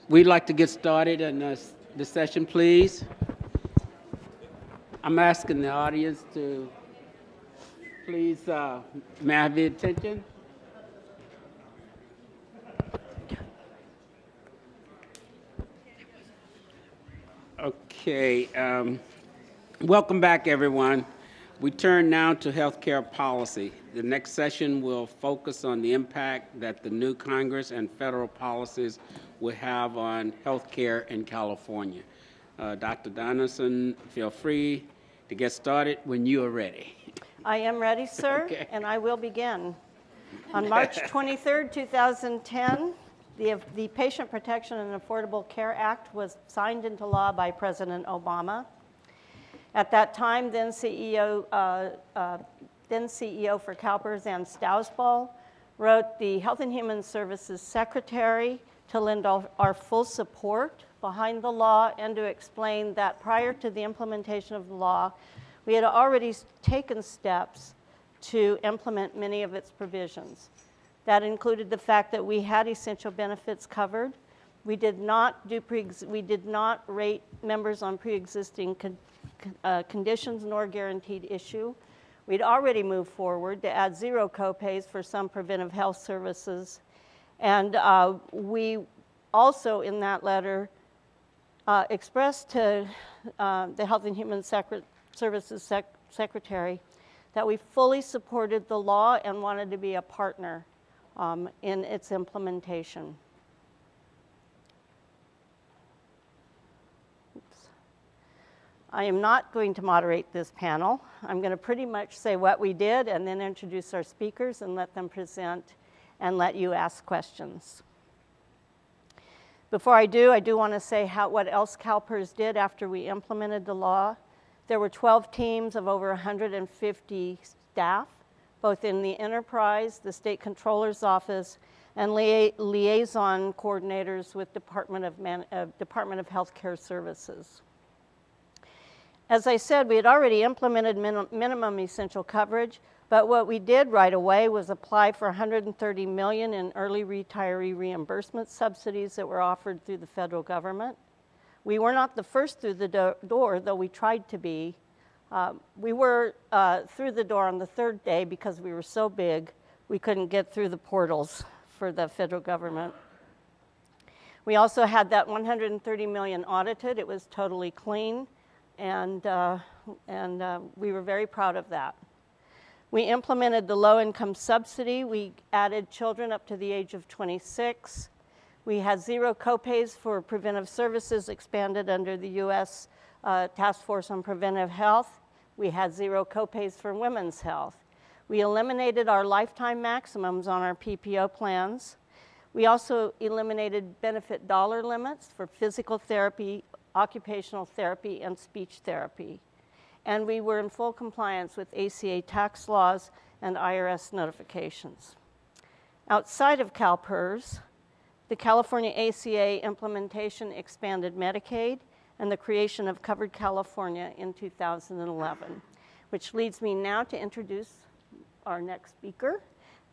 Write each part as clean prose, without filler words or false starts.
We'd like to get started in the session, please. I'm asking the audience to please, may I have your attention? Okay, welcome back, everyone. We turn now to healthcare policy. The next session will focus on the impact that the new Congress and federal policies will have on healthcare in California. Dr. Donaldson, feel free to get started when you are ready. I am ready, sir, okay. And I will begin. On March 23rd, 2010, the Patient Protection and Affordable Care Act was signed into law by President Obama. At that time, then CEO for CalPERS, Ann Stausball, wrote the Health and Human Services Secretary to lend our full support behind the law and to explain that prior to the implementation of the law, we had already taken steps to implement many of its provisions. That included the fact that we had essential benefits covered. We did not rate members on pre-existing conditions nor guaranteed issue. We'd already moved forward to add zero copays for some preventive health services. And we also, in that letter, expressed to the Health and Human Services Secretary that we fully supported the law and wanted to be a partner in its implementation. I am not going to moderate this panel. I'm going to pretty much say what we did and then introduce our speakers and let them present and let you ask questions. Before I do want to say what else CalPERS did after we implemented the law. There were 12 teams of over 150 staff, both in the enterprise, the state controller's office, and liaison coordinators with Department of Healthcare Services. As I said, we had already implemented minimum essential coverage, but what we did right away was apply for $130 million in early retiree reimbursement subsidies that were offered through the federal government. We were not the first through the door, though we tried to be. We were through the door on the third day because we were so big we couldn't get through the portals for the federal government. We also had that $130 million audited. It was totally clean. And we were very proud of that. We implemented the low-income subsidy. We added children up to the age of 26. We had zero copays for preventive services expanded under the U.S. Task Force on Preventive Health. We had zero copays for women's health. We eliminated our lifetime maximums on our PPO plans. We also eliminated benefit dollar limits for physical therapy, occupational therapy, and speech therapy. And we were in full compliance with ACA tax laws and IRS notifications. Outside of CalPERS, the California ACA implementation expanded Medicaid and the creation of Covered California in 2011, which leads me now to introduce our next speaker.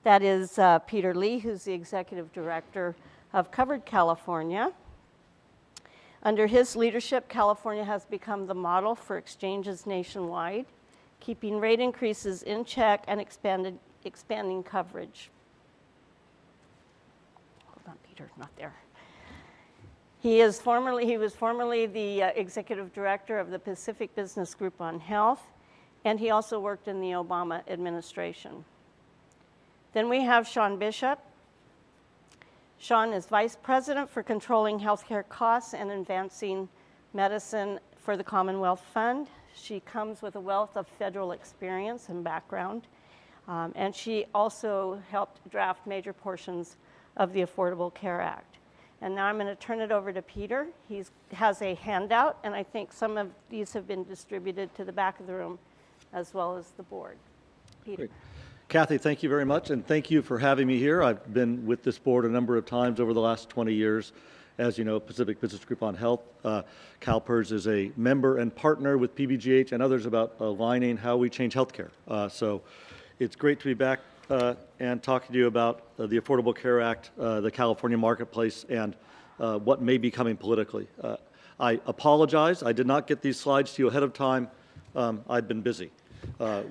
That is Peter Lee, who's the Executive Director of Covered California. Under his leadership, California has become the model for exchanges nationwide, keeping rate increases in check and expanding coverage. Hold on, Peter, not there. He was formerly the Executive Director of the Pacific Business Group on Health, and he also worked in the Obama administration. Then we have Sean Bishop. Sean is Vice President for Controlling Healthcare Costs and Advancing Medicine for the Commonwealth Fund. She comes with a wealth of federal experience and background, and she also helped draft major portions of the Affordable Care Act. And now I'm going to turn it over to Peter. He has a handout, and I think some of these have been distributed to the back of the room as well as the board. Peter. Great. Kathy, thank you very much, and thank you for having me here. I've been with this board a number of times over the last 20 years. As you know, Pacific Business Group on Health. CalPERS is a member and partner with PBGH and others about aligning how we change healthcare. So it's great to be back and talking to you about the Affordable Care Act, the California marketplace, and what may be coming politically. I apologize. I did not get these slides to you ahead of time. I've been busy.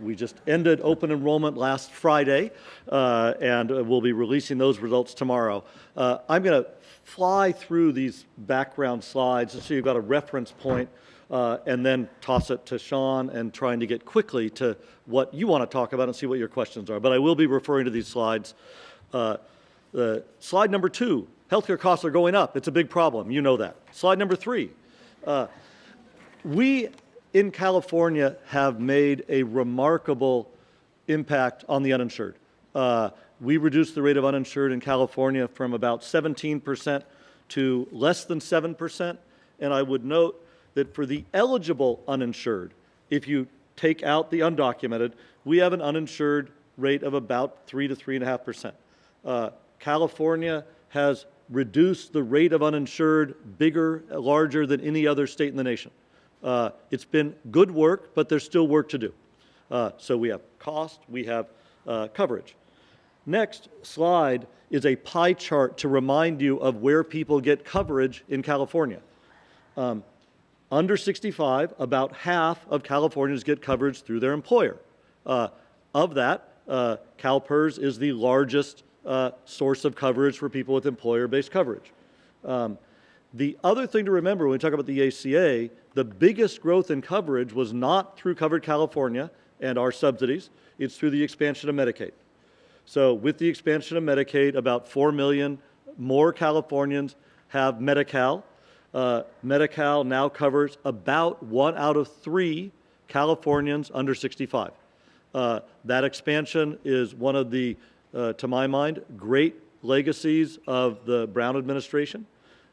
We just ended open enrollment last Friday, and we'll be releasing those results tomorrow. I'm going to fly through these background slides so you've got a reference point, and then toss it to Sean and trying to get quickly to what you want to talk about and see what your questions are. But I will be referring to these slides. Slide number 2, healthcare costs are going up. It's a big problem. You know that. Slide number 3, we in California have made a remarkable impact on the uninsured. We reduced the rate of uninsured in California from about 17% to less than 7%. And I would note that for the eligible uninsured, if you take out the undocumented, we have an uninsured rate of about 3 to 3.5%. California has reduced the rate of uninsured larger than any other state in the nation. It's been good work, but there's still work to do. So we have cost, we have coverage. Next slide is a pie chart to remind you of where people get coverage in California. Under 65, about half of Californians get coverage through their employer. Of that, CalPERS is the largest source of coverage for people with employer-based coverage. The other thing to remember when we talk about the ACA, the biggest growth in coverage was not through Covered California and our subsidies, it's through the expansion of Medicaid. So with the expansion of Medicaid, about 4 million more Californians have Medi-Cal. Medi-Cal now covers about 1 out of 3 Californians under 65. That expansion is one of the, to my mind, great legacies of the Brown administration.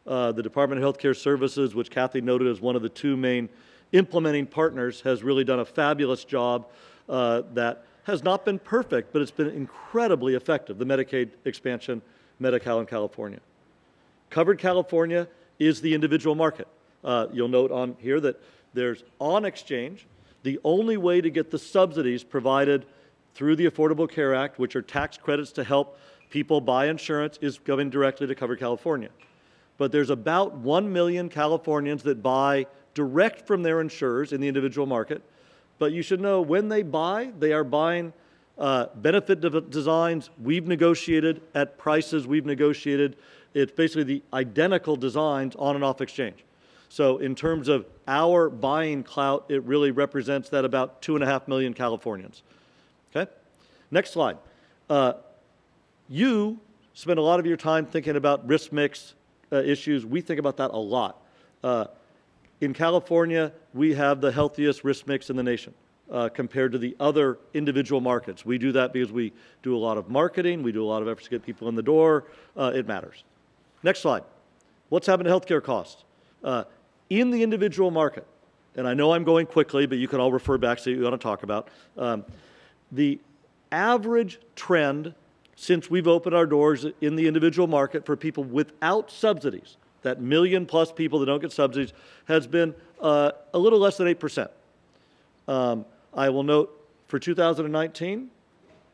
The Department of Healthcare Services, which Kathy noted as one of the 2 main implementing partners, has really done a fabulous job that has not been perfect, but it's been incredibly effective, the Medicaid expansion, Medi-Cal in California. Covered California is the individual market. You'll note on here that there's on exchange, the only way to get the subsidies provided through the Affordable Care Act, which are tax credits to help people buy insurance, is going directly to Covered California. But there's about 1 million Californians that buy direct from their insurers in the individual market. But you should know when they buy, they are buying benefit designs we've negotiated at prices we've negotiated. It's basically the identical designs on and off exchange. So in terms of our buying clout, it really represents that about 2.5 million Californians. Okay? Next slide. You spend a lot of your time thinking about risk mix issues. We think about that a lot. In California, we have the healthiest risk mix in the nation compared to the other individual markets. We do that because we do a lot of marketing, we do a lot of efforts to get people in the door. It matters. Next slide. What's happened to healthcare costs? In the individual market, and I know I'm going quickly, but you can all refer back to what you want to talk about. The average trend since we've opened our doors in the individual market for people without subsidies, that million plus people that don't get subsidies, has been a little less than 8%. I will note for 2019,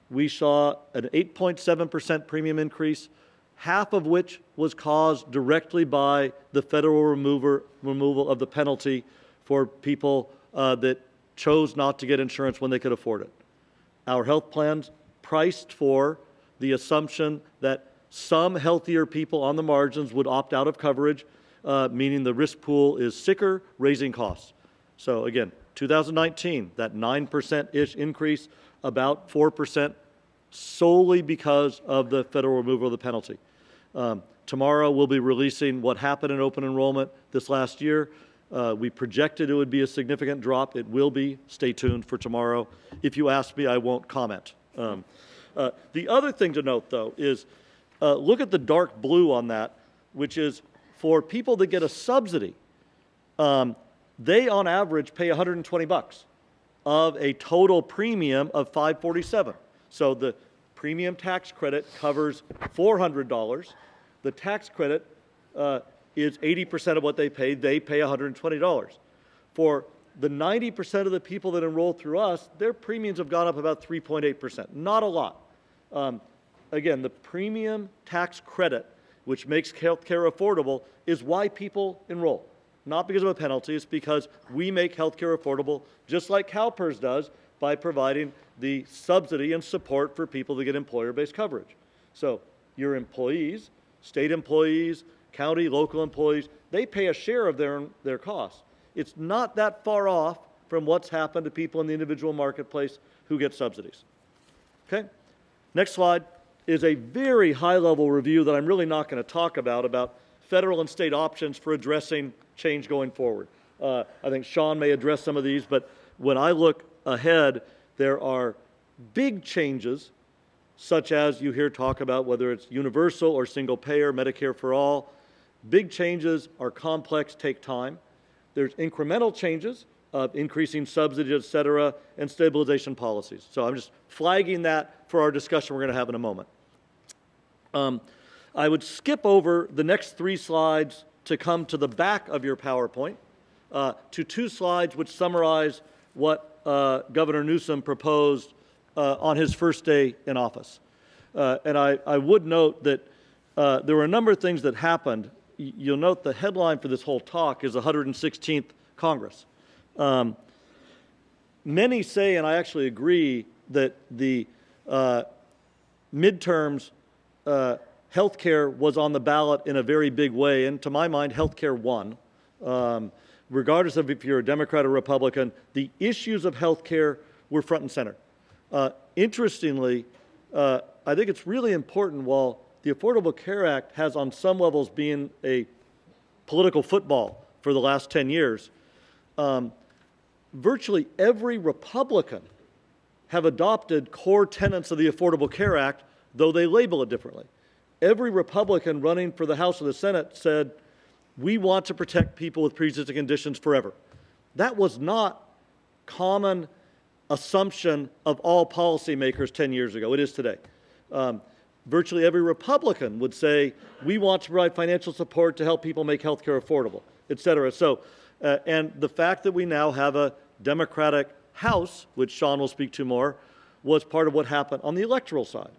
we saw an 8.7% premium increase, half of which was caused directly by the federal removal of the penalty for people that chose not to get insurance when they could afford it. Our health plans priced for the assumption that some healthier people on the margins would opt out of coverage, meaning the risk pool is sicker, raising costs. So again, 2019, that 9%-ish increase, about 4% solely because of the federal removal of the penalty. Tomorrow we'll be releasing what happened in open enrollment this last year. We projected it would be a significant drop. It will be. Stay tuned for tomorrow. If you ask me, I won't comment. The other thing to note, though, is look at the dark blue on that, which is for people that get a subsidy, they on average pay $120 of a total premium of $547. So the premium tax credit covers $400. The tax credit is 80% of what they pay. They pay $120. For the 90% of the people that enroll through us, their premiums have gone up about 3.8%. Not a lot. Again, the premium tax credit which makes healthcare affordable, is why people enroll. Not because of a penalty, it's because we make healthcare affordable, just like CalPERS does, by providing the subsidy and support for people to get employer-based coverage. So your employees, state employees, county, local employees, they pay a share of their costs. It's not that far off from what's happened to people in the individual marketplace who get subsidies. Okay? Next slide is a very high-level review that I'm really not going to talk about federal and state options for addressing change going forward. I think Sean may address some of these, but when I look ahead, there are big changes, such as you hear talk about whether it's universal or single payer, Medicare for all. Big changes are complex, take time. There's incremental changes of increasing subsidies, et cetera, and stabilization policies. So I'm just flagging that for our discussion we're going to have in a moment. I would skip over the next 3 slides to come to the back of your PowerPoint, to 2 slides which summarize what Governor Newsom proposed on his first day in office. And I would note that there were a number of things that happened. You'll note the headline for this whole talk is 116th Congress. Many say, and I actually agree, that the midterms healthcare was on the ballot in a very big way, and to my mind, healthcare won. Regardless of if you're a Democrat or Republican, the issues of healthcare were front and center. Interestingly, I think it's really important, while the Affordable Care Act has on some levels been a political football for the last 10 years, virtually every Republican have adopted core tenets of the Affordable Care Act, though they label it differently. Every Republican running for the House or the Senate said, we want to protect people with pre-existing conditions forever. That was not common assumption of all policymakers 10 years ago. It is today. Virtually every Republican would say, we want to provide financial support to help people make health care affordable, et cetera. So, and the fact that we now have a Democratic House, which Sean will speak to more, was part of what happened on the electoral side.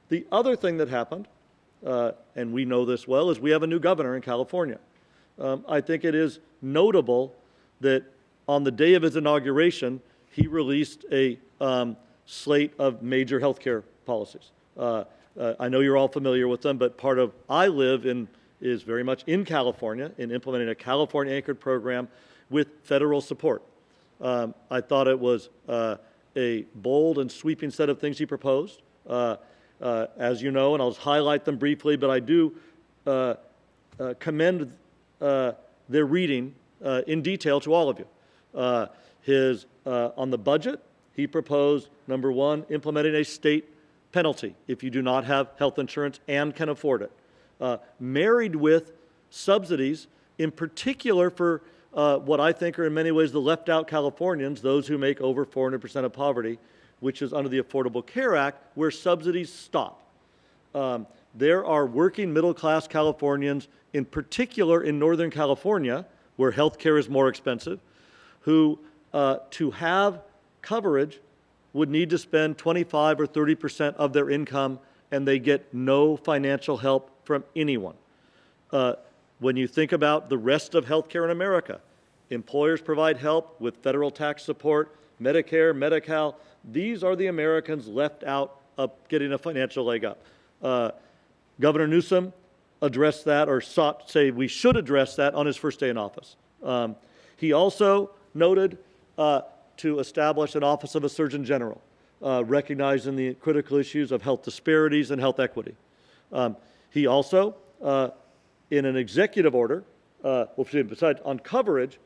The other thing that happened, and we know this well, is we have a new governor in California. I think it is notable that on the day of his inauguration, he released a slate of major health care policies. I know you're all familiar with them, but part of I live in is very much in California, in implementing a California-anchored program with federal support. I thought it was a bold and sweeping set of things he proposed. As you know, and I'll just highlight them briefly, but I do commend their reading in detail to all of you. On the budget, he proposed, number 1, implementing a state penalty if you do not have health insurance and can afford it. Married with subsidies, in particular for what I think are in many ways the left out Californians, those who make over 400% of poverty, which is under the Affordable Care Act, where subsidies stop. There are working middle-class Californians, in particular in Northern California, where health care is more expensive, who, to have coverage, would need to spend 25 or 30% of their income, and they get no financial help from anyone. When you think about the rest of health care in America, employers provide help with federal tax support, Medicare, Medi-Cal. These are the Americans left out of getting a financial leg up. Governor Newsom addressed that, or sought to say we should address that on his first day in office. He also noted to establish an Office of a Surgeon General, recognizing the critical issues of health disparities and health equity. He also, in an executive order, besides on coverage,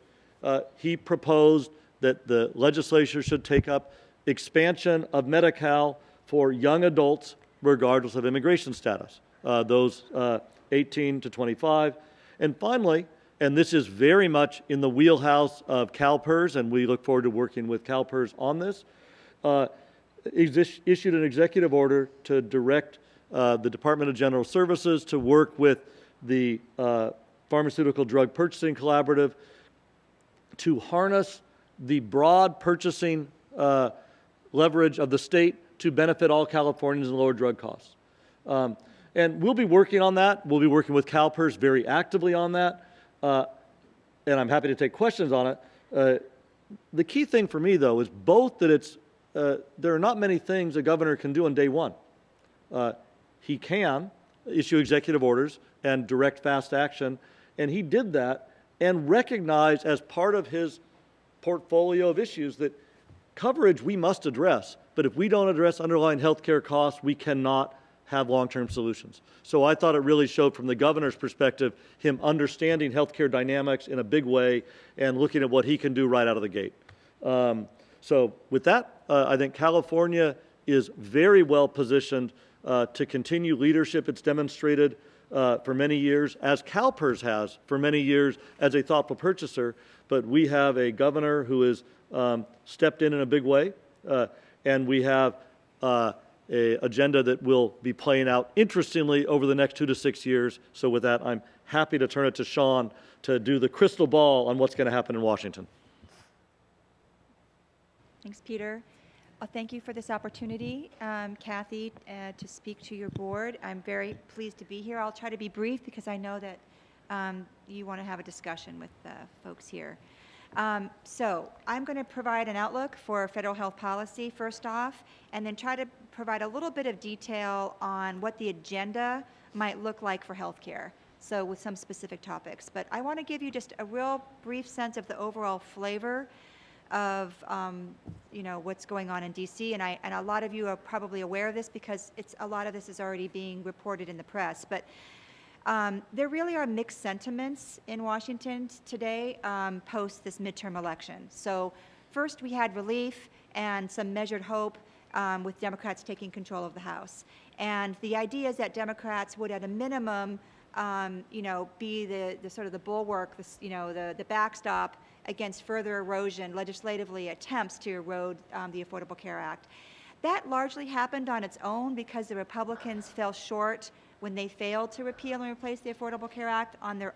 he proposed that the legislature should take up expansion of Medi-Cal for young adults regardless of immigration status, those 18 to 25. And finally, and this is very much in the wheelhouse of CalPERS, and we look forward to working with CalPERS on this, issued an executive order to direct the Department of General Services to work with the Pharmaceutical Drug Purchasing Collaborative to harness the broad purchasing leverage of the state to benefit all Californians and lower drug costs. And we'll be working on that. We'll be working with CalPERS very actively on that. And I'm happy to take questions on it. The key thing for me, though, is both that there are not many things a governor can do on day one. He can issue executive orders and direct fast action, and he did that and recognized as part of his portfolio of issues that coverage we must address, but if we don't address underlying healthcare costs, we cannot have long-term solutions. So I thought it really showed from the governor's perspective, him understanding healthcare dynamics in a big way and looking at what he can do right out of the gate. So with that, I think California is very well positioned to continue leadership it's demonstrated for many years, as CalPERS has for many years as a thoughtful purchaser. But we have a governor who has stepped in a big way, and we have an agenda that will be playing out interestingly over the next 2 to 6 years. So with that, I'm happy to turn it to Sean to do the crystal ball on what's going to happen in Washington. Thanks, Peter. Thank you for this opportunity, Kathy, to speak to your board. I'm very pleased to be here. I'll try to be brief because I know that you want to have a discussion with folks here. So I'm going to provide an outlook for federal health policy first off, and then try to provide a little bit of detail on what the agenda might look like for healthcare. So with some specific topics. But I want to give you just a real brief sense of the overall flavor of what's going on in DC, and a lot of you are probably aware of this because a lot of this is already being reported in the press. But there really are mixed sentiments in Washington today post this midterm election. So first we had relief and some measured hope with Democrats taking control of the House, and the idea is that Democrats would at a minimum be the sort of the bulwark, the backstop against further erosion, legislatively attempts to erode the Affordable Care Act. That largely happened on its own because the Republicans fell short when they failed to repeal and replace the Affordable Care Act on their,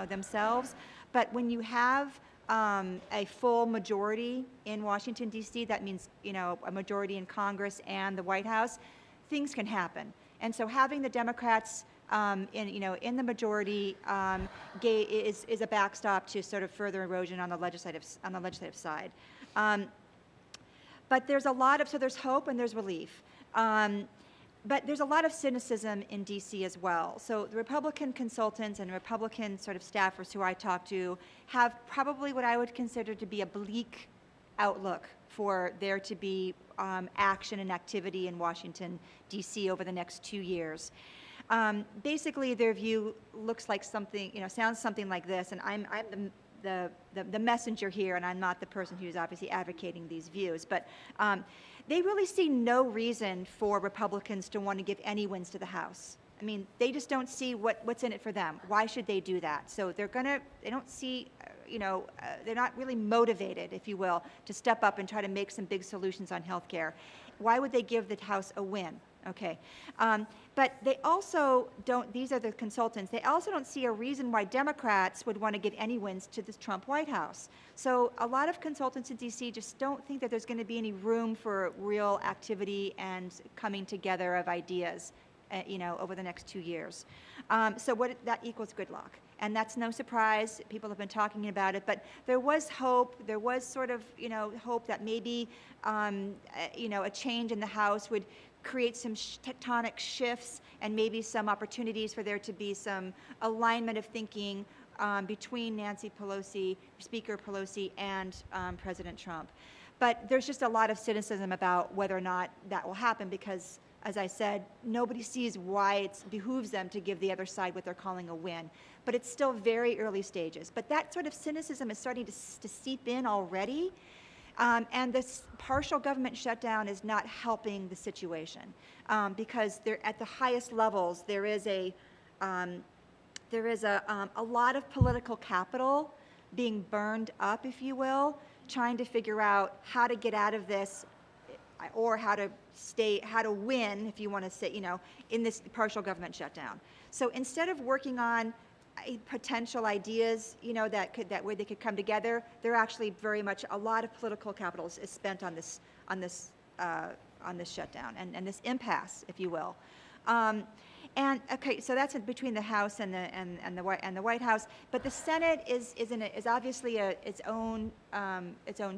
themselves. But when you have a full majority in Washington, D.C., that means, a majority in Congress and the White House, things can happen. And so having the Democrats in the majority is a backstop to sort of further erosion on the legislative side. But there's there's hope and there's relief. But there's a lot of cynicism in DC as well. So the Republican consultants and Republican sort of staffers who I talk to have probably what I would consider to be a bleak outlook for there to be action and activity in Washington, DC over the next 2 years. Basically, their view looks like something, sounds something like this, and I'm the messenger here, and I'm not the person who's obviously advocating these views, but they really see no reason for Republicans to want to give any wins to the House. I mean, they just don't see what's in it for them. Why should they do that? So they don't see, they're not really motivated, if you will, to step up and try to make some big solutions on health care. Why would they give the House a win? Okay. But they also don't, these are the consultants, they also don't see a reason why Democrats would want to give any wins to the Trump White House. So a lot of consultants in DC just don't think that there's going to be any room for real activity and coming together of ideas, over the next 2 years. So that equals gridlock. And that's no surprise. People have been talking about it, but there was hope. There was sort of, hope that maybe, a change in the House would create some tectonic shifts and maybe some opportunities for there to be some alignment of thinking between Nancy Pelosi, Speaker Pelosi, and President Trump. But there's just a lot of cynicism about whether or not that will happen because, as I said, nobody sees why it behooves them to give the other side what they're calling a win. But it's still very early stages. But that sort of cynicism is starting to seep in already. And this partial government shutdown is not helping the situation because at the highest levels there is a lot of political capital being burned up, if you will, trying to figure out how to get out of this or how to win, if you want to say, in this partial government shutdown. So instead of working on potential ideas, that way they could come together, they're actually very much a lot of political capital is spent on this shutdown and this impasse, if you will. And okay, so that's between the House and the White House. But the Senate is obviously its own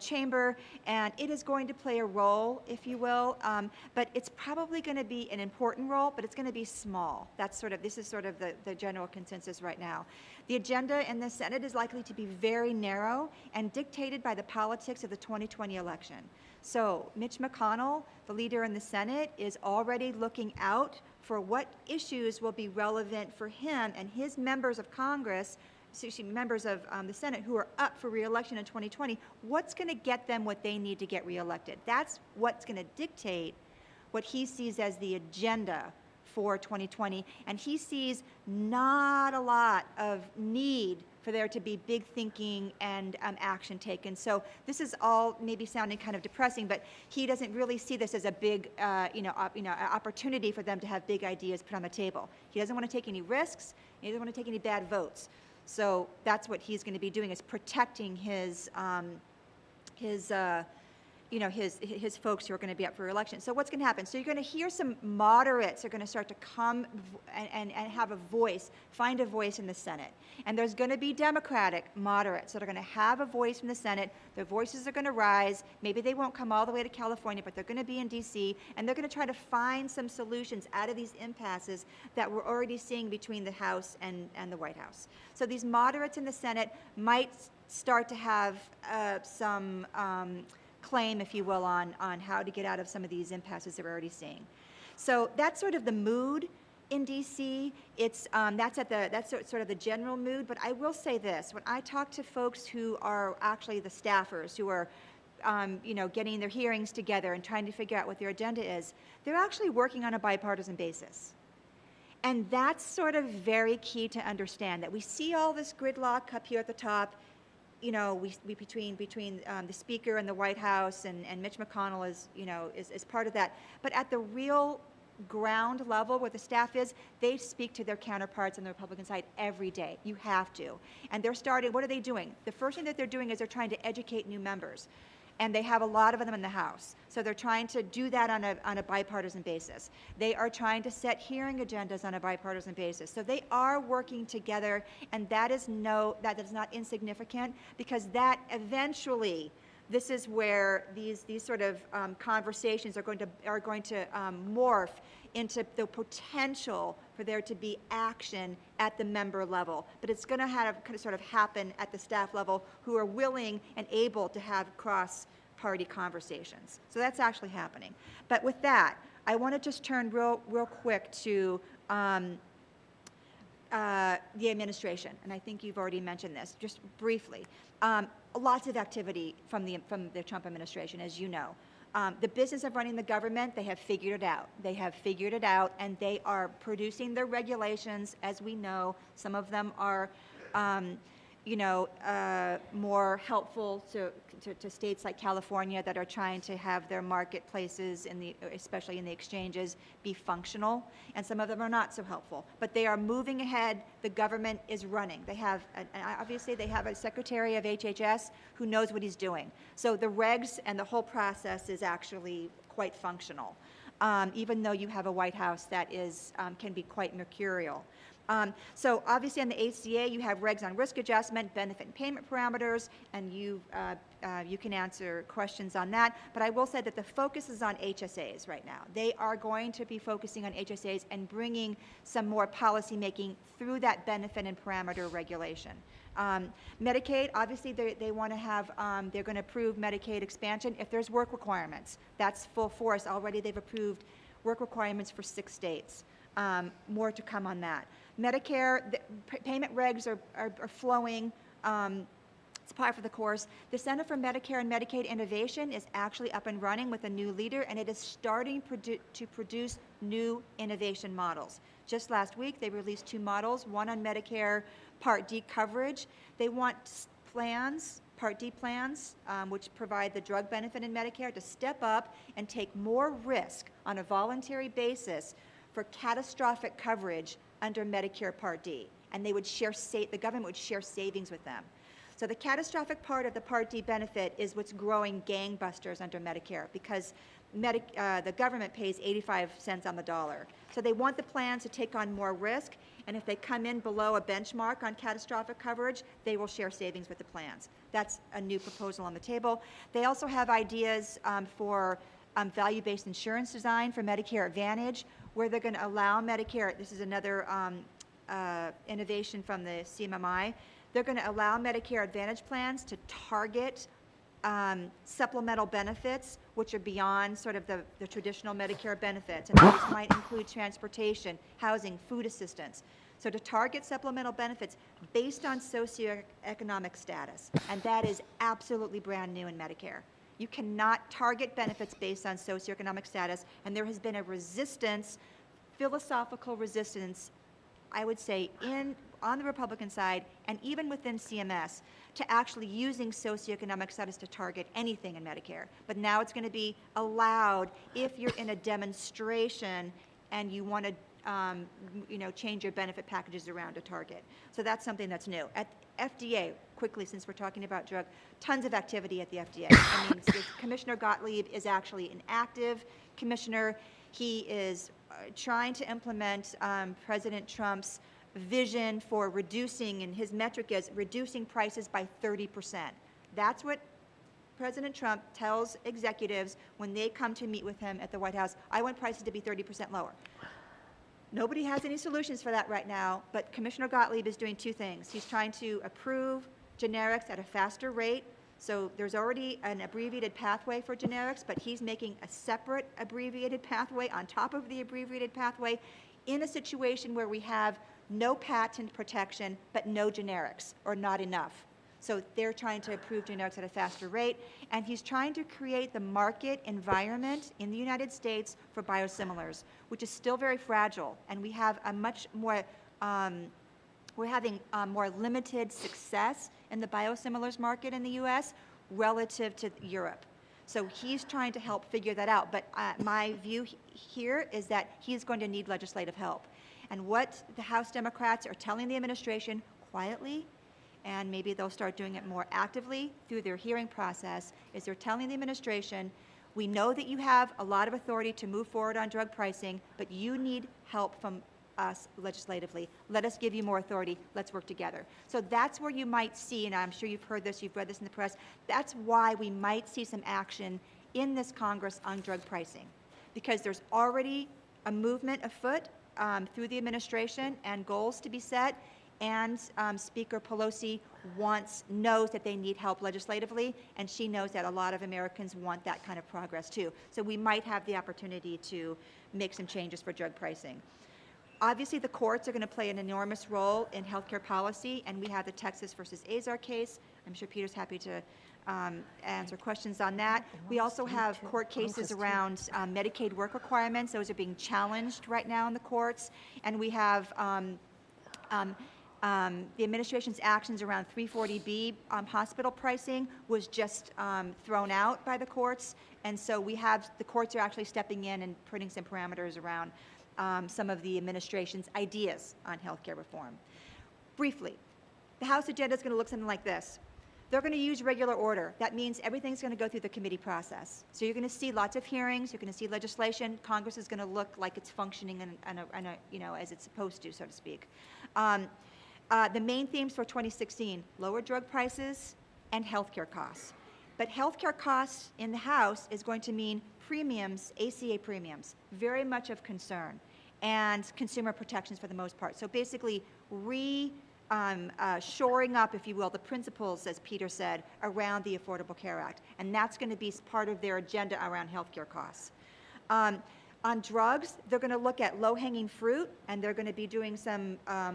chamber, and it is going to play a role, if you will. But it's probably going to be an important role, but it's going to be small. This is sort of the general consensus right now. The agenda in the Senate is likely to be very narrow and dictated by the politics of the 2020 election. So Mitch McConnell, the leader in the Senate, is already looking out for what issues will be relevant for him and his members of Congress, members of the Senate who are up for re-election in 2020. What's going to get them what they need to get re-elected? That's what's going to dictate what he sees as the agenda for 2020. And he sees not a lot of need for there to be big thinking and action taken. So this is all maybe sounding kind of depressing, but he doesn't really see this as a big, opportunity for them to have big ideas put on the table. He doesn't want to take any risks. He doesn't want to take any bad votes. So that's what he's going to be doing, is protecting his folks who are going to be up for election. So what's going to happen? So you're going to hear some moderates are going to start to come and have a voice, find a voice in the Senate. And there's going to be Democratic moderates that are going to have a voice in the Senate. Their voices are going to rise. Maybe they won't come all the way to California, but they're going to be in D.C., and they're going to try to find some solutions out of these impasses that we're already seeing between the House and the White House. So these moderates in the Senate might start to have some claim, if you will, on how to get out of some of these impasses that we're already seeing. So that's sort of the mood in DC. It's that's sort of the general mood. But I will say this: when I talk to folks who are actually the staffers, who are getting their hearings together and trying to figure out what their agenda is, they're actually working on a bipartisan basis. And that's sort of very key to understand, that we see all this gridlock up here at the top. We between the Speaker and the White House, and Mitch McConnell is part of that. But at the real ground level where the staff is, they speak to their counterparts on the Republican side every day. You have to. And they're starting, what are they doing? The first thing that they're doing is they're trying to educate new members. And they have a lot of them in the House. So they're trying to do that on a bipartisan basis. They are trying to set hearing agendas on a bipartisan basis. So they are working together, and that is not insignificant, because that eventually, this is where these sort of conversations are going to morph into the potential for there to be action at the member level. But it's going to sort of happen at the staff level, who are willing and able to have cross-party conversations. So that's actually happening. But with that, I want to just turn real quick to the administration, and I think you've already mentioned this, just briefly. Lots of activity from the Trump administration, as you know. The business of running the government, they have figured it out. They have figured it out, and they are producing their regulations, as we know. Some of them are, more helpful to states like California that are trying to have their marketplaces, especially in the exchanges, be functional, and some of them are not so helpful. But they are moving ahead. The government is running. They have, obviously, they have a Secretary of HHS who knows what he's doing. So the regs and the whole process is actually quite functional, even though you have a White House that can be quite mercurial. So obviously on the ACA, you have regs on risk adjustment, benefit and payment parameters, and you can answer questions on that. But I will say that the focus is on HSAs right now. They are going to be focusing on HSAs and bringing some more policy making through that benefit and parameter regulation. Medicaid, obviously they want to have, they're going to approve Medicaid expansion if there's work requirements. That's full force. Already they've approved work requirements for 6 states. More to come on that. Medicare, the payment regs are flowing. It's par for the course. The Center for Medicare and Medicaid Innovation is actually up and running with a new leader, and it is starting to produce new innovation models. Just last week, they released 2 models, one on Medicare Part D coverage. They want plans, Part D plans, which provide the drug benefit in Medicare, to step up and take more risk on a voluntary basis for catastrophic coverage under Medicare Part D, and they would the government would share savings with them. So the catastrophic part of the Part D benefit is what's growing gangbusters under Medicare, because the government pays 85 cents on the dollar. So they want the plans to take on more risk, and if they come in below a benchmark on catastrophic coverage, they will share savings with the plans. That's a new proposal on the table. They also have ideas for value-based insurance design for Medicare Advantage, where they're going to allow Medicare, this is another innovation from the CMMI, they're going to allow Medicare Advantage plans to target supplemental benefits, which are beyond sort of the traditional Medicare benefits. And those might include transportation, housing, food assistance. So to target supplemental benefits based on socioeconomic status. And that is absolutely brand new in Medicare. You cannot target benefits based on socioeconomic status. And there has been a resistance, philosophical resistance, I would say, on the Republican side and even within CMS, to actually using socioeconomic status to target anything in Medicare. But now it's going to be allowed if you're in a demonstration and you want to change your benefit packages around to target. So that's something that's new. At FDA, quickly, since we're talking about drug, tons of activity at the FDA. I mean, Commissioner Gottlieb is actually an active commissioner. He is trying to implement President Trump's vision for reducing, and his metric is reducing prices by 30%. That's what President Trump tells executives when they come to meet with him at the White House. I want prices to be 30% lower. Nobody has any solutions for that right now, but Commissioner Gottlieb is doing two things. He's trying to approve generics at a faster rate. So there's already an abbreviated pathway for generics, but he's making a separate abbreviated pathway on top of the abbreviated pathway in a situation where we have no patent protection, but no generics, or not enough. So they're trying to approve generics at a faster rate, and he's trying to create the market environment in the United States for biosimilars, which is still very fragile, and we have a much more, we're having more limited success in the biosimilars market in the US relative to Europe. So he's trying to help figure that out, but my view here is that he's going to need legislative help. And what the House Democrats are telling the administration quietly, and maybe they'll start doing it more actively through their hearing process, is they're telling the administration, we know that you have a lot of authority to move forward on drug pricing, but you need help from us legislatively. Let us give you more authority. Let's work together. So that's where you might see, and I'm sure you've heard this, you've read this in the press, that's why we might see some action in this Congress on drug pricing, because there's already a movement afoot through the administration and goals to be set, and Speaker Pelosi knows that they need help legislatively, and she knows that a lot of Americans want that kind of progress too. So we might have the opportunity to make some changes for drug pricing. Obviously, the courts are going to play an enormous role in healthcare policy, and we have the Texas versus Azar case. I'm sure Peter's happy to answer questions on that. We also have court cases around Medicaid work requirements. Those are being challenged right now in the courts. And we have the administration's actions around 340B hospital pricing was just thrown out by the courts. And so the courts are actually stepping in and putting some parameters around some of the administration's ideas on healthcare reform. Briefly, the House agenda is going to look something like this. They're going to use regular order. That means everything's going to go through the committee process. So you're going to see lots of hearings. You're going to see legislation. Congress is going to look like it's functioning as it's supposed to, so to speak. The main themes for 2016, lower drug prices and healthcare costs. But healthcare costs in the House is going to mean premiums, ACA premiums, very much of concern, and consumer protections for the most part. So basically shoring up, if you will, the principles, as Peter said, around the Affordable Care Act. And that's going to be part of their agenda around healthcare costs. On drugs, they're going to look at low-hanging fruit, and they're going to be doing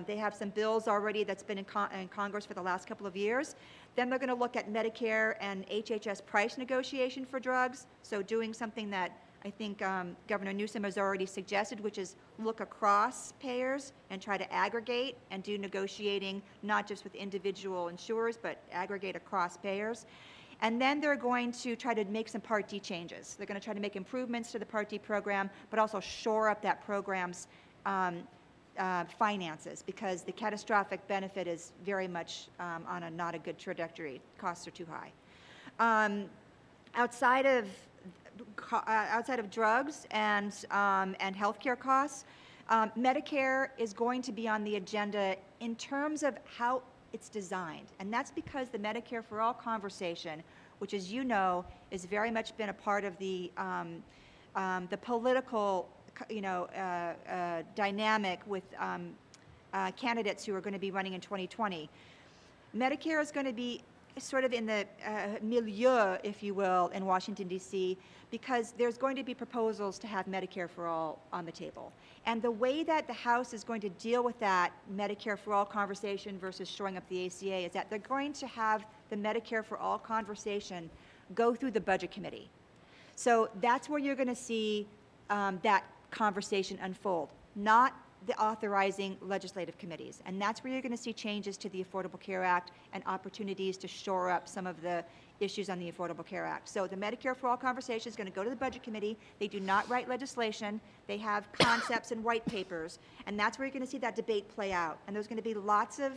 they have some bills already that's been in Congress for the last couple of years. Then they're going to look at Medicare and HHS price negotiation for drugs, so doing something that I think Governor Newsom has already suggested, which is look across payers and try to aggregate and do negotiating, not just with individual insurers, but aggregate across payers. And then they're going to try to make some Part D changes. They're going to try to make improvements to the Part D program, but also shore up that program's finances, because the catastrophic benefit is very much on not a good trajectory. Costs are too high. Outside of outside of drugs and healthcare costs, Medicare is going to be on the agenda in terms of how it's designed. And that's because the Medicare for All conversation, which, as you know, has very much been a part of the political, dynamic with candidates who are going to be running in 2020. Medicare is going to be sort of in the milieu, if you will, in Washington, D.C., because there's going to be proposals to have Medicare for All on the table. And the way that the House is going to deal with that Medicare for All conversation versus shoring up the ACA is that they're going to have the Medicare for All conversation go through the Budget Committee. So that's where you're going to see that conversation unfold, not the authorizing legislative committees. And that's where you're going to see changes to the Affordable Care Act and opportunities to shore up some of the issues on the Affordable Care Act. So the Medicare for All conversation is going to go to the Budget Committee. They do not write legislation. They have concepts and white papers. And that's where you're going to see that debate play out. And there's going to be lots of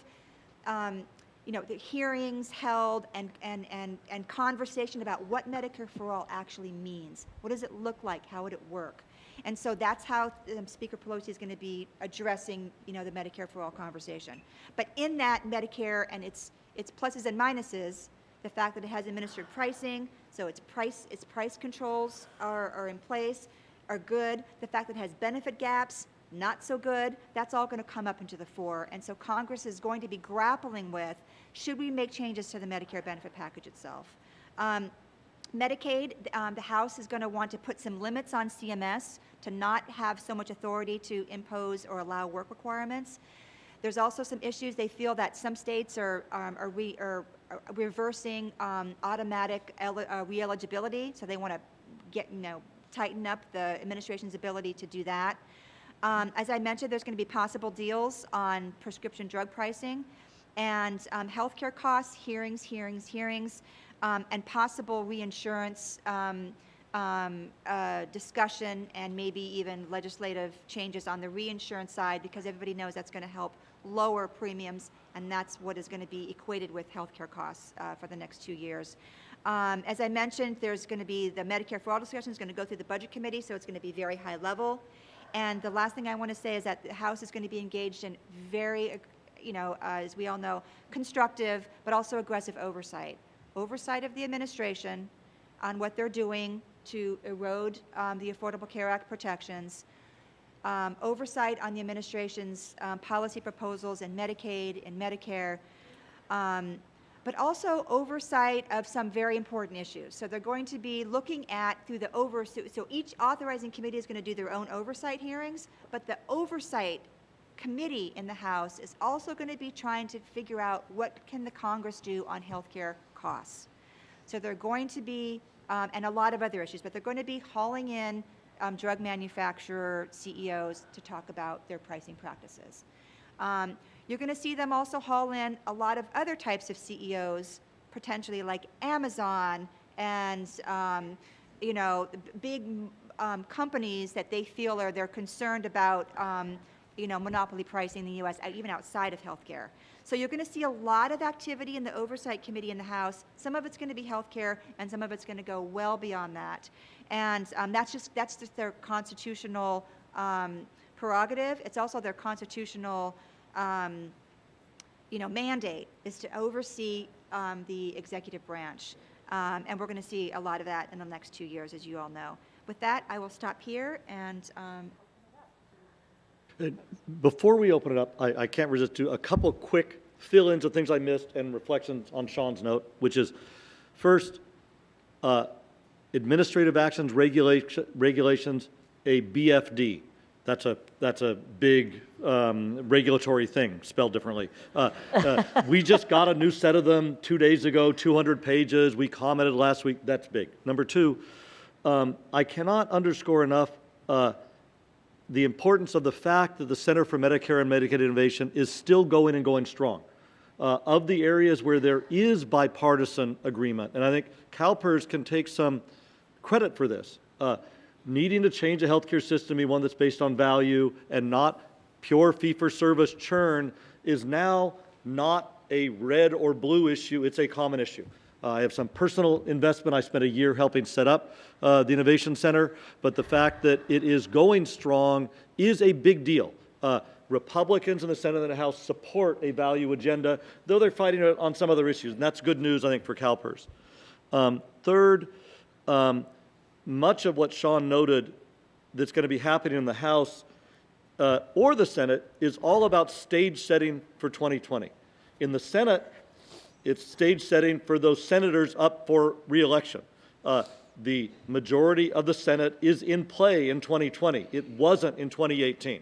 the hearings held and conversation about what Medicare for All actually means. What does it look like? How would it work? And so that's how Speaker Pelosi is going to be addressing, the Medicare for All conversation. But in that Medicare and its pluses and minuses, the fact that it has administered pricing, so its price controls are in place, are good. The fact that it has benefit gaps, not so good. That's all going to come up into the fore. And so Congress is going to be grappling with, should we make changes to the Medicare benefit package itself? Medicaid, the House is going to want to put some limits on CMS to not have so much authority to impose or allow work requirements. There's also some issues. They feel that some states are reversing automatic re-eligibility, so they want to tighten up the administration's ability to do that. As I mentioned, there's going to be possible deals on prescription drug pricing and healthcare costs, hearings, and possible reinsurance discussion and maybe even legislative changes on the reinsurance side, because everybody knows that's going to help lower premiums, and that's what is going to be equated with healthcare costs for the next 2 years. As I mentioned, there's going to be the Medicare for All discussion is going to go through the Budget Committee, so it's going to be very high level. And the last thing I want to say is that the House is going to be engaged in very, as we all know, constructive but also aggressive oversight of the administration on what they're doing to erode the Affordable Care Act protections, oversight on the administration's policy proposals in Medicaid and Medicare, but also oversight of some very important issues. So they're going to be looking at through the so each authorizing committee is going to do their own oversight hearings, but the oversight committee in the House is also going to be trying to figure out what can the Congress do on healthcare costs. So they're going to be, and a lot of other issues, but they're going to be hauling in drug manufacturer CEOs to talk about their pricing practices. You're going to see them also haul in a lot of other types of CEOs, potentially like Amazon and big companies that they feel they're concerned about monopoly pricing in the U.S., even outside of healthcare. So you're going to see a lot of activity in the Oversight Committee in the House. Some of it's going to be healthcare, and some of it's going to go well beyond that. And that's just their constitutional prerogative. It's also their constitutional mandate is to oversee the executive branch. And we're going to see a lot of that in the next 2 years, as you all know. With that, I will stop here and before we open it up, I can't resist to a couple quick fill-ins of things I missed and reflections on Sean's note, which is, first, administrative actions, regulations, a BFD. That's a big regulatory thing, spelled differently. We just got a new set of them 2 days ago, 200 pages. We commented last week. That's big. Number two, I cannot underscore enough the importance of the fact that the Center for Medicare and Medicaid Innovation is still going strong. Of the areas where there is bipartisan agreement, and I think CalPERS can take some credit for this, needing to change the healthcare system, be one that's based on value and not pure fee-for-service churn, is now not a red or blue issue, it's a common issue. I have some personal investment. I spent a year helping set up the Innovation Center, but the fact that it is going strong is a big deal. Republicans in the Senate and the House support a value agenda, though they're fighting it on some other issues, and that's good news, I think, for CalPERS. Third, much of what Sean noted that's going to be happening in the House or the Senate is all about stage setting for 2020. In the Senate, it's stage setting for those senators up for re-election. The majority of the Senate is in play in 2020. It wasn't in 2018.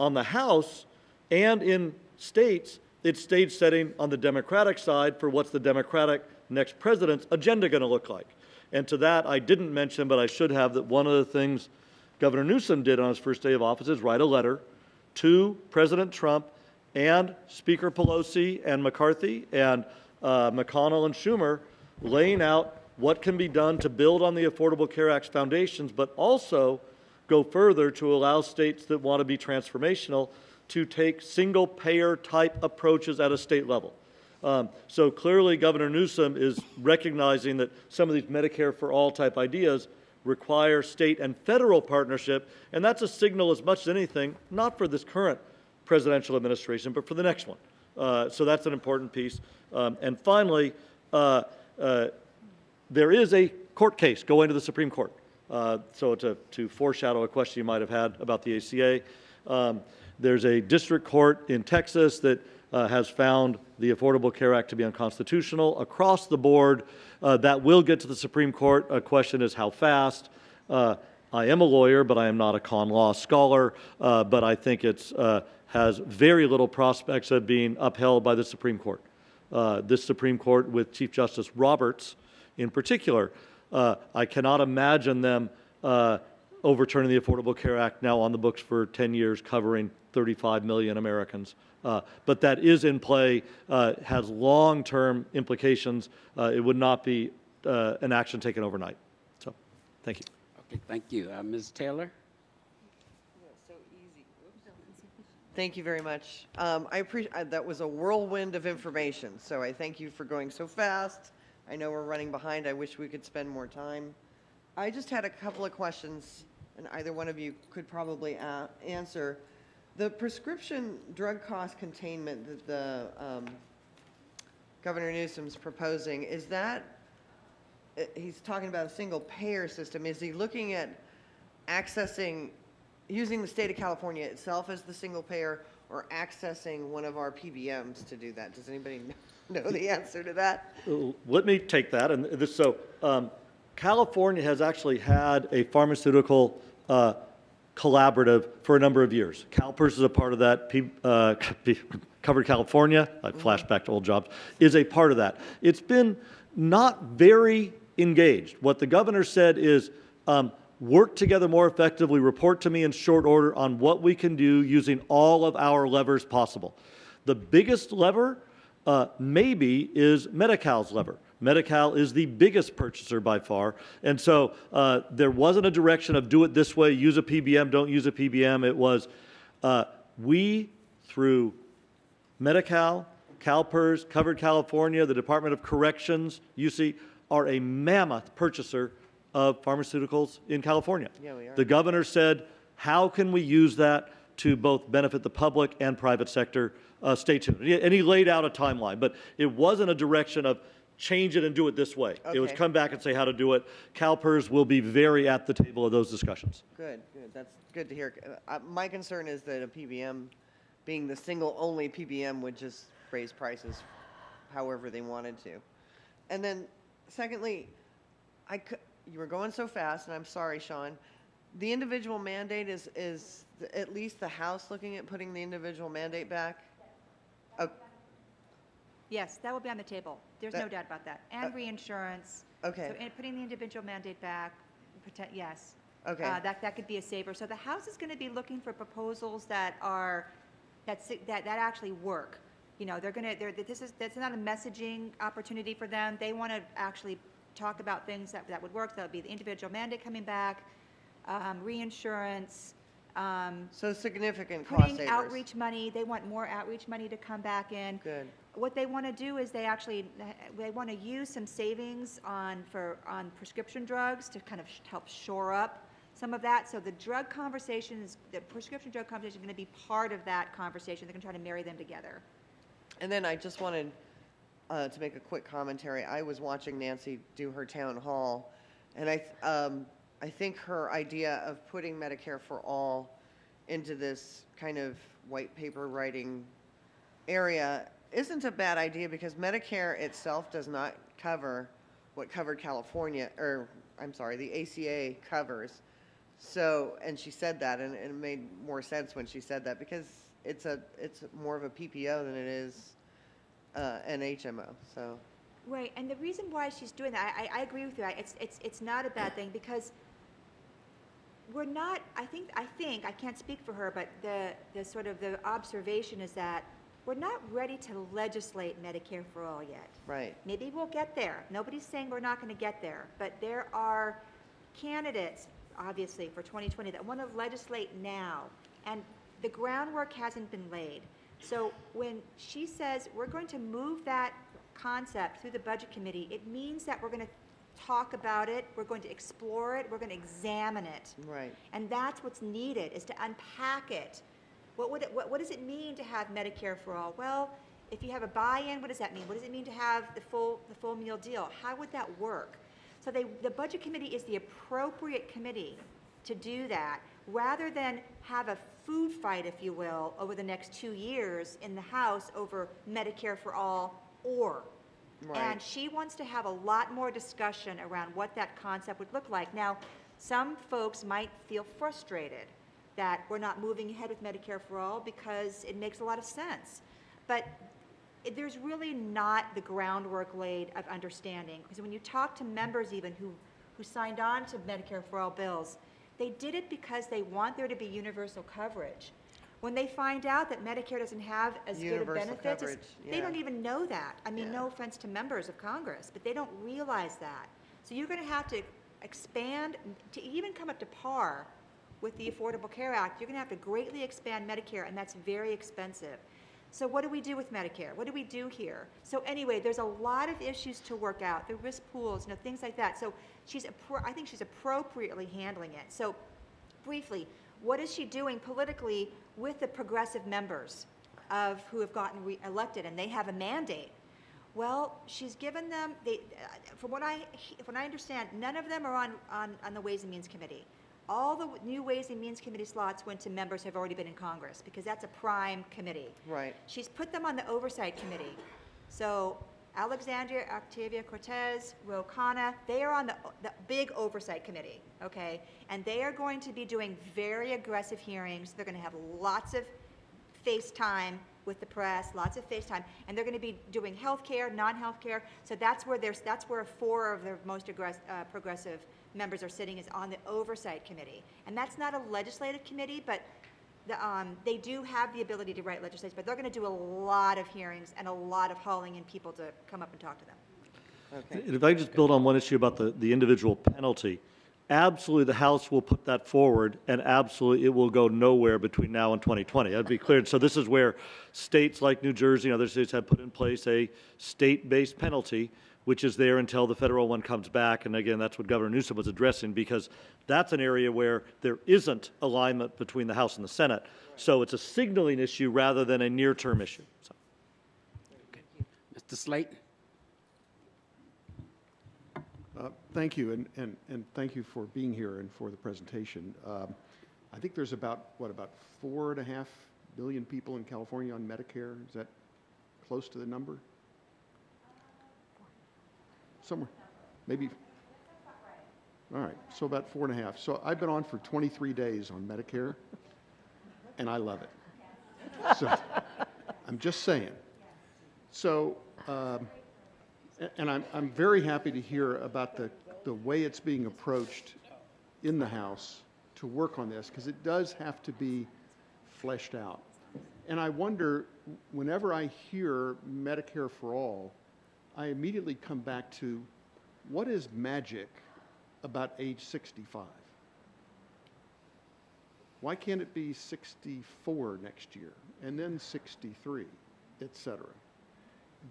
On the House and in states, it's stage setting on the Democratic side for what's the Democratic next president's agenda going to look like. And to that, I didn't mention, but I should have, that one of the things Governor Newsom did on his first day of office is write a letter to President Trump and Speaker Pelosi and McCarthy and McConnell and Schumer, laying out what can be done to build on the Affordable Care Act's foundations, but also go further to allow states that want to be transformational to take single-payer type approaches at a state level. So clearly Governor Newsom is recognizing that some of these Medicare for All type ideas require state and federal partnership, and that's a signal as much as anything, not for this current presidential administration, but for the next one. So that's an important piece. And finally, there is a court case going to the Supreme Court. So to foreshadow a question you might have had about the ACA, there's a district court in Texas that has found the Affordable Care Act to be unconstitutional across the board. That will get to the Supreme Court. A question is how fast. I am a lawyer, but I am not a con law scholar, but I think it has very little prospects of being upheld by the Supreme Court. This Supreme Court, with Chief Justice Roberts in particular, I cannot imagine them overturning the Affordable Care Act, now on the books for 10 years, covering 35 million Americans. But that is in play, has long-term implications. It would not be an action taken overnight. So, thank you. Okay, thank you. Ms. Taylor? So easy. Thank you very much. I appreciate that was a whirlwind of information, so I thank you for going so fast. I know we're running behind. I wish we could spend more time. I just had a couple of questions, and either one of you could probably answer. The prescription drug cost containment that the Governor Newsom's proposing, is that, he's talking about a single payer system. Is he looking at accessing, using the state of California itself as the single payer, or accessing one of our PBMs to do that? Does anybody know the answer to that? Let me take that. And this, so California has actually had a pharmaceutical collaborative for a number of years. CalPERS is a part of that. Covered California, I flash back to old jobs, is a part of that. It's been not very engaged. What the governor said is work together more effectively, report to me in short order on what we can do using all of our levers possible. The biggest lever maybe is Medi-Cal's lever. Medi-Cal is the biggest purchaser by far, and so there wasn't a direction of do it this way, use a PBM, don't use a PBM. It was we, through Medi-Cal, CalPERS, Covered California, the Department of Corrections, UC, are a mammoth purchaser of pharmaceuticals in California. Yeah, we are. The governor said, how can we use that to both benefit the public and private sector? Stay tuned. And he laid out a timeline, but it wasn't a direction of change it and do it this way. Okay. It was come back and say how to do it. CalPERS will be very at the table of those discussions. Good, good. That's good to hear. My concern is that a PBM, being the single only PBM, would just raise prices however they wanted to. And then, secondly, you were going so fast, and I'm sorry, Sean. The individual mandate is at least the House looking at putting the individual mandate back? Oh, Yes, that will be on the table. There's no doubt about that. And reinsurance. okay. So putting the individual mandate back, yes. Okay. That could be a saver. So the House is going to be looking for proposals that actually work. You know, that's not a messaging opportunity for them. They want to actually talk about things that would work. That would be the individual mandate coming back, reinsurance, So significant cost putting savers. outreach money, they want more outreach money to come back in. Good. What they want to do is they want to use some savings on prescription drugs to kind of help shore up some of that. So the prescription drug conversation is going to be part of that conversation. They're going to try to marry them together. And then I just wanted to make a quick commentary. I was watching Nancy do her town hall, and I think her idea of putting Medicare for All into this kind of white paper writing area isn't a bad idea, because Medicare itself does not cover what covered California, or I'm sorry, the ACA covers. So, and she said that, and it made more sense when she said that, because it's more of a PPO than it is an HMO. So. Right, and the reason why she's doing that, I agree with you. It's not a bad thing, because we're not. I think I can't speak for her, but the sort of the observation is that we're not ready to legislate Medicare for all yet. Right. Maybe we'll get there. Nobody's saying we're not going to get there, but there are candidates, obviously, for 2020 that want to legislate now, and the groundwork hasn't been laid. So when she says we're going to move that concept through the Budget Committee, it means that we're going to talk about it, we're going to explore it, we're going to examine it. Right. And that's what's needed, is to unpack it. What does it mean to have Medicare for all? Well, if you have a buy-in, what does that mean? What does it mean to have the full meal deal? How would that work? So the Budget Committee is the appropriate committee to do that, rather than have a food fight, if you will, over the next 2 years in the House over Medicare for all or. Right. And she wants to have a lot more discussion around what that concept would look like. Now, some folks might feel frustrated that we're not moving ahead with Medicare for all because it makes a lot of sense. But there's really not the groundwork laid of understanding. Because when you talk to members even who signed on to Medicare for all bills, they did it because they want there to be universal coverage. When they find out that Medicare doesn't have as good of Universal benefits, coverage, they yeah. don't even know that. I mean, Yeah. no offense to members of Congress, but they don't realize that. So you're going to have to expand, to even come up to par with the Affordable Care Act, you're going to have to greatly expand Medicare, and that's very expensive. So what do we do with Medicare? What do we do here? So anyway, there's a lot of issues to work out, the risk pools, things like that. So I think she's appropriately handling it. So briefly, what is she doing politically with the progressive members who have gotten elected, and they have a mandate? Well, she's given them, from what I understand, none of them are on the Ways and Means Committee. All the new Ways and Means Committee slots went to members who have already been in Congress, because that's a prime committee. Right. She's put them on the Oversight Committee. So Alexandria Octavia-Cortez, Ro Khanna, they are on the big Oversight Committee, okay? And they are going to be doing very aggressive hearings. They're going to have lots of FaceTime with the press, lots of FaceTime, and they're going to be doing healthcare, non-healthcare. So that's where 4 of the most progressive members are sitting, is on the Oversight Committee. And that's not a legislative committee, but they do have the ability to write legislation, but they're going to do a lot of hearings and a lot of hauling in people to come up and talk to them. Okay. And if I could just build on one issue about the individual penalty, absolutely the House will put that forward, and absolutely it will go nowhere between now and 2020. That'd be clear. So this is where states like New Jersey and other states have put in place a state-based penalty, which is there until the federal one comes back. And again, that's what Governor Newsom was addressing, because that's an area where there isn't alignment between the House and the Senate. So it's a signaling issue rather than a near-term issue. So. Mr. Slate? Thank you, and thank you for being here and for the presentation. I think there's about 4.5 million people in California on Medicare. Is that close to the number? Somewhere, maybe. All right, so about 4.5. So I've been on for 23 days on Medicare, and I love it. So I'm just saying. So, and I'm very happy to hear about the way it's being approached in the House to work on this, because it does have to be fleshed out. And I wonder, whenever I hear Medicare for all, I immediately come back to, what is magic about age 65? Why can't it be 64 next year and then 63, et cetera?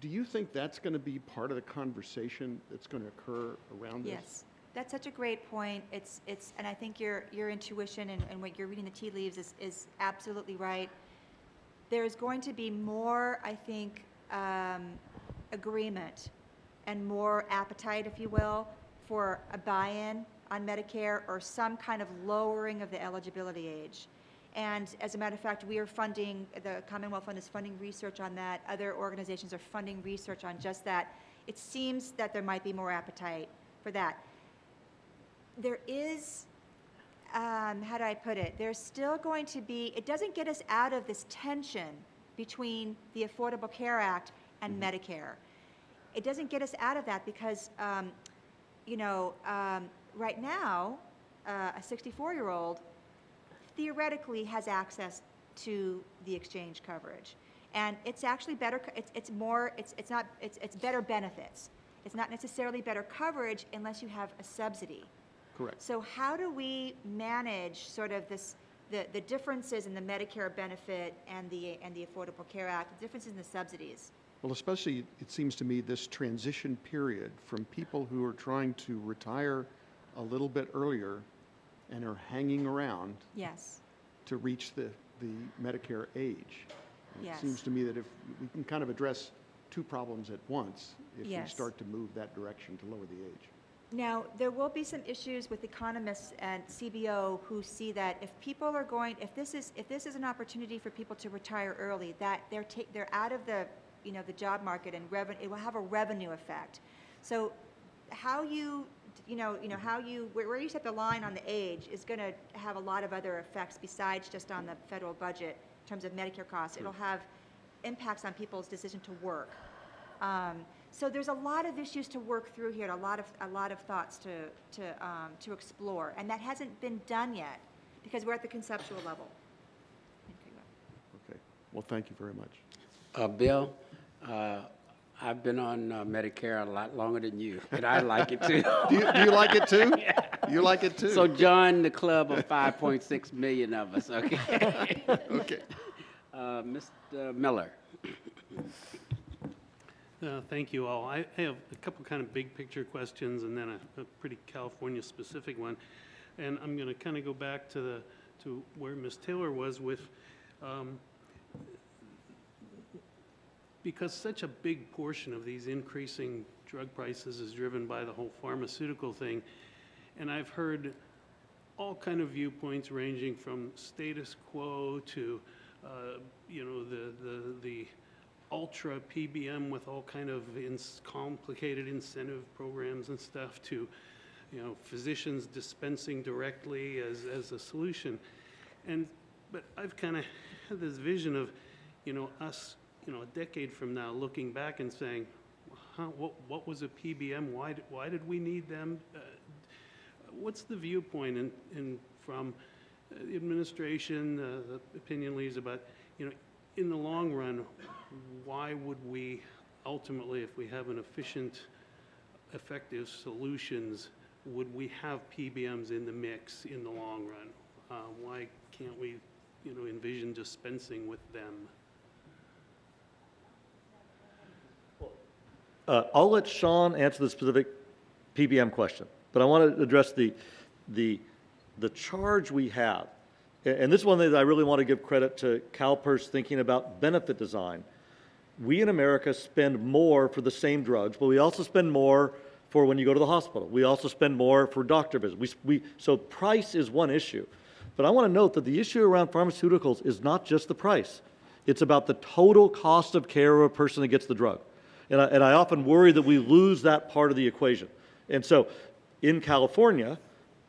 Do you think that's going to be part of the conversation that's going to occur around this? Yes, that's such a great point. And I think your intuition and what you're reading the tea leaves is absolutely right. There's going to be more, I think, agreement and more appetite, if you will, for a buy-in on Medicare or some kind of lowering of the eligibility age. And as a matter of fact, we are funding, the Commonwealth Fund is funding research on that. Other organizations are funding research on just that. It seems that there might be more appetite for that. There is, how do I put it? There's still going to be, it doesn't get us out of this tension between the Affordable Care Act and Medicare. It doesn't get us out of that because, right now, a 64-year-old theoretically has access to the exchange coverage, and it's actually better. It's better benefits. It's not necessarily better coverage unless you have a subsidy. Correct. So how do we manage sort of the differences in the Medicare benefit and the Affordable Care Act, the differences in the subsidies? Well, especially, it seems to me, this transition period from people who are trying to retire a little bit earlier and are hanging around Yes. to reach the Medicare age. Yes. It seems to me that if we can kind of address two problems at once, if we Yes. start to move that direction to lower the age. Now, there will be some issues with economists and CBO who see that if people are going, if this is an opportunity for people to retire early, that they're out of the job market, and it will have a revenue effect. So how where you set the line on the age is going to have a lot of other effects besides just on the federal budget in terms of Medicare costs. It'll have impacts on people's decision to work. So there's a lot of issues to work through here, and a lot of thoughts to explore, and that hasn't been done yet because we're at the conceptual level. Okay. Well, thank you very much. Bill, I've been on Medicare a lot longer than you, and I like it too. Do you like it too? You like it too? So join the club of 5.6 million of us, okay? Okay. Mr. Miller. Thank you all. I have a couple kind of big picture questions and then a pretty California specific one. And I'm going to kind of go back to where Ms. Taylor was with, because such a big portion of these increasing drug prices is driven by the whole pharmaceutical thing. And I've heard all kind of viewpoints ranging from status quo to, the ultra PBM with all kind of complicated incentive programs and stuff to, physicians dispensing directly as a solution. But I've kind of had this vision of, us, a decade from now looking back and saying, what was a PBM? Why did we need them? What's the viewpoint from the administration, the opinion leaders about, in the long run, why would we ultimately, if we have an efficient, effective solutions, would we have PBMs in the mix in the long run? Why can't we, envision dispensing with them? I'll let Sean answer the specific PBM question, but I want to address the charge we have. And this is one thing that I really want to give credit to CalPERS thinking about benefit design. We in America spend more for the same drugs, but we also spend more for when you go to the hospital. We also spend more for doctor visits. So price is one issue. But I want to note that the issue around pharmaceuticals is not just the price. It's about the total cost of care of a person that gets the drug. And I often worry that we lose that part of the equation. And so in California,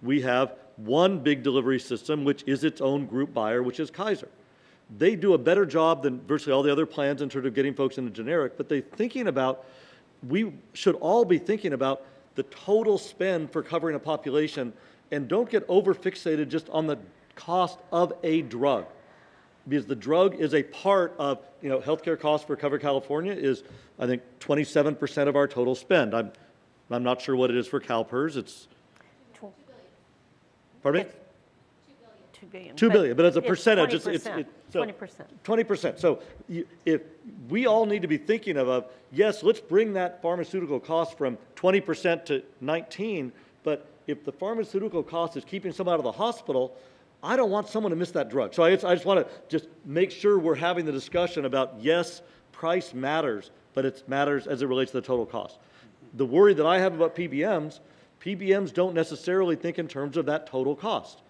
we have one big delivery system, which is its own group buyer, which is Kaiser. They do a better job than virtually all the other plans in terms of getting folks into generic, but we should all be thinking about the total spend for covering a population, and don't get over fixated just on the cost of a drug. Because the drug is a part of, healthcare costs for Cover California is, I think, 27% of our total spend. I'm not sure what it is for CalPERS. It's, pardon me? 2 billion. 2 billion, but as a it's percentage, 20%. 20%. 20%. So if we all need to be thinking of, yes, let's bring that pharmaceutical cost from 20% to 19, but if the pharmaceutical cost is keeping someone out of the hospital, I don't want someone to miss that drug. So I just want to just make sure we're having the discussion about, yes, price matters, but it matters as it relates to the total cost. The worry that I have about PBMs don't necessarily think in terms of that total cost.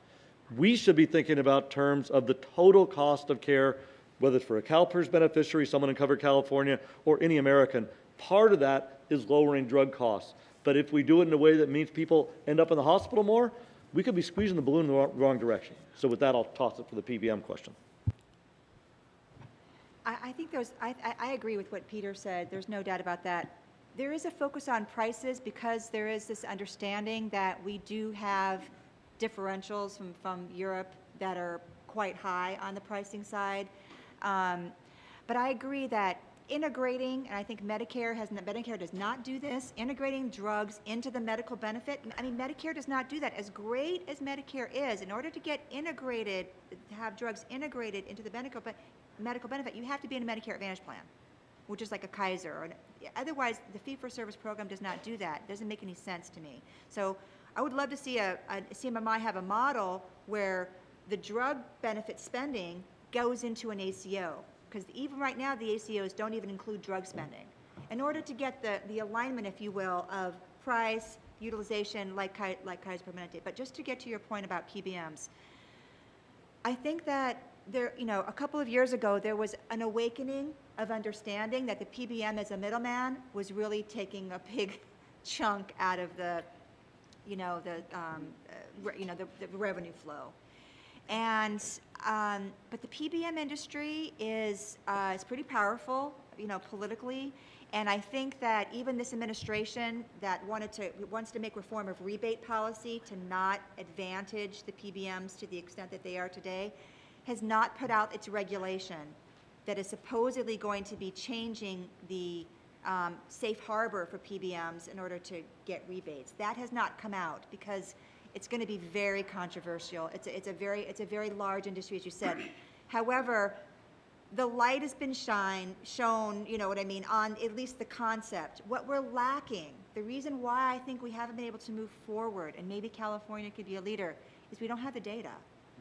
We should be thinking about terms of the total cost of care, whether it's for a CalPERS beneficiary, someone in covered California, or any American. Part of that is lowering drug costs. But if we do it in a way that means people end up in the hospital more, we could be squeezing the balloon in the wrong direction. So with that, I'll toss it for the PBM question. I think I agree with what Peter said. There's no doubt about that. There is a focus on prices because there is this understanding that we do have differentials from Europe that are quite high on the pricing side. But I agree that integrating, and I think Medicare does not do this, integrating drugs into the medical benefit. I mean, Medicare does not do that. As great as Medicare is, in order to get integrated, to have drugs integrated into the medical benefit, you have to be in a Medicare Advantage plan, which is like a Kaiser. Otherwise, the fee-for-service program does not do that. It doesn't make any sense to me. So I would love to see a CMMI have a model where the drug benefit spending goes into an ACO. Because even right now, the ACOs don't even include drug spending. In order to get the alignment, if you will, of price, utilization, like Kaiser Permanente. But just to get to your point about PBMs, I think that a couple of years ago, there was an awakening of understanding that the PBM as a middleman was really taking a big chunk out of the revenue flow. And but the PBM industry is pretty powerful, politically. And I think that even this administration that wants to make reform of rebate policy to not advantage the PBMs to the extent that they are today, has not put out its regulation that is supposedly going to be changing the safe harbor for PBMs in order to get rebates. That has not come out because it's going to be very controversial. It's a very large industry, as you said. However, the light has been shown, on at least the concept. What we're lacking, the reason why I think we haven't been able to move forward, and maybe California could be a leader, is we don't have the data.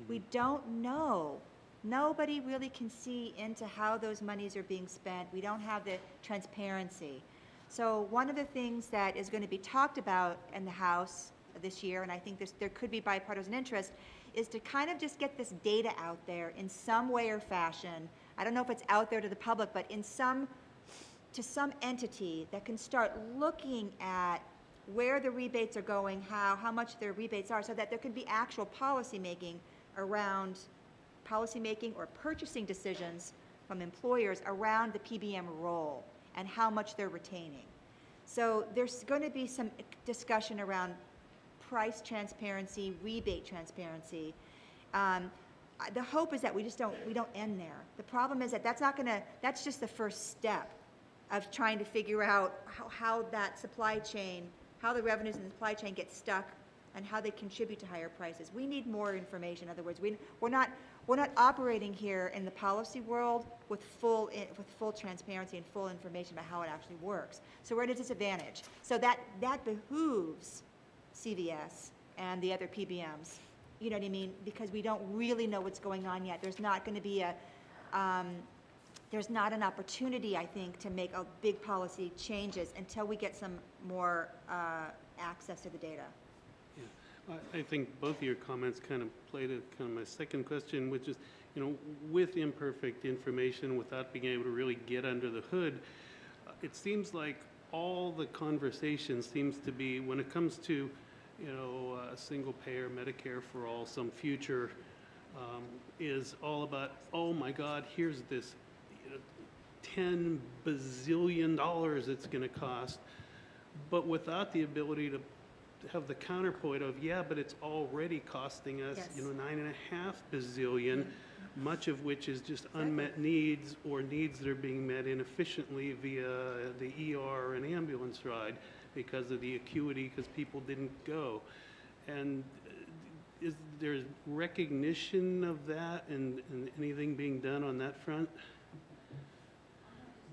We don't know. Nobody really can see into how those monies are being spent. We don't have the transparency. So one of the things that is going to be talked about in the House this year, and I think there could be bipartisan interest, is to kind of just get this data out there in some way or fashion. I don't know if it's out there to the public, but to some entity that can start looking at where the rebates are going, how much their rebates are, so that there could be actual policymaking or purchasing decisions from employers around the PBM role and how much they're retaining. So there's going to be some discussion around price transparency, rebate transparency. The hope is that we don't end there. The problem is that that's just the first step of trying to figure out how that supply chain, how the revenues in the supply chain get stuck and how they contribute to higher prices. We need more information. In other words, we're not operating here in the policy world with full transparency and full information about how it actually works. So we're at a disadvantage. So that behooves CVS and the other PBMs. You know what I mean? Because we don't really know what's going on yet. There's not going to be there's not an opportunity, I think, to make a big policy changes until we get some more access to the data. Yeah, I think both of your comments kind of played at kind of my second question, which is, with imperfect information, without being able to really get under the hood, it seems like all the conversation seems to be, when it comes to, a single payer, Medicare for all, some future, is all about, oh my God, here's this $10 bazillion it's going to cost, but without the ability to have the counterpoint of, yeah, but it's already costing us, Yes. $9.5 bazillion, much of which is just unmet needs or needs that are being met inefficiently via the ER and ambulance ride because of the acuity, because people didn't go. And is there recognition of that and anything being done on that front?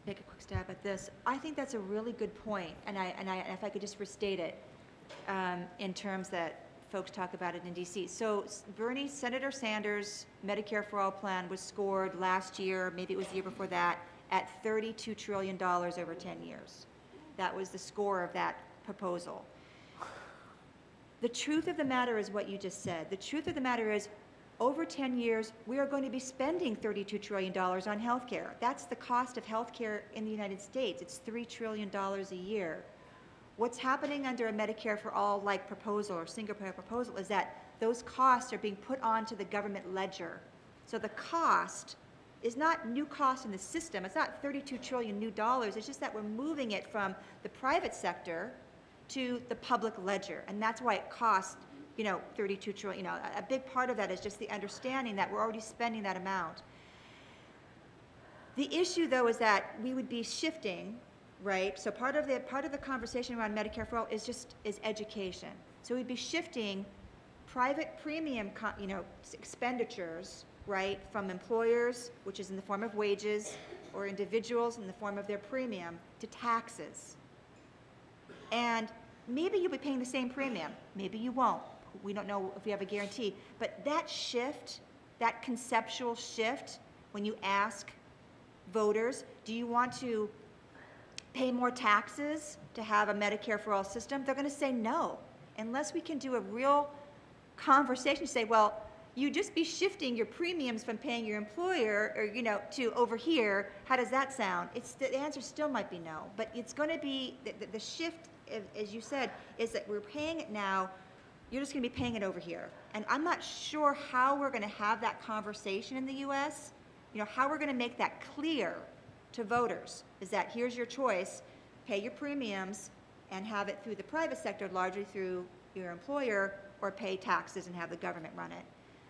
Take a quick stab at this. I think that's a really good point, and if I could just restate it in terms that folks talk about it in DC. So Senator Sanders' Medicare for All plan was scored last year, maybe it was the year before that, at $32 trillion over 10 years. That was the score of that proposal. The truth of the matter is what you just said. The truth of the matter is, over 10 years, we are going to be spending $32 trillion on health care. That's the cost of health care in the United States. It's $3 trillion a year. What's happening under a Medicare for All like proposal or single payer proposal is that those costs are being put onto the government ledger. So the cost is not new cost in the system. It's not 32 trillion new dollars. It's just that we're moving it from the private sector to the public ledger. And that's why it costs, 32 trillion. A big part of that is just the understanding that we're already spending that amount. The issue, though, is that we would be shifting, right? So part of the conversation around Medicare for All is education. So we'd be shifting private premium, expenditures, right, from employers, which is in the form of wages, or individuals in the form of their premium, to taxes. And maybe you'll be paying the same premium. Maybe you won't. We don't know if we have a guarantee. But that shift, that conceptual shift, when you ask voters, do you want to pay more taxes to have a Medicare for All system? They're going to say no. Unless we can do a real conversation, say, well, you just be shifting your premiums from paying your employer or, to over here. How does that sound? The answer still might be no. But it's going to be, the shift, as you said, is that we're paying it now. You're just going to be paying it over here. And I'm not sure how we're going to have that conversation in the U.S., how we're going to make that clear to voters, is that here's your choice, pay your premiums and have it through the private sector, largely through your employer, or pay taxes and have the government run it.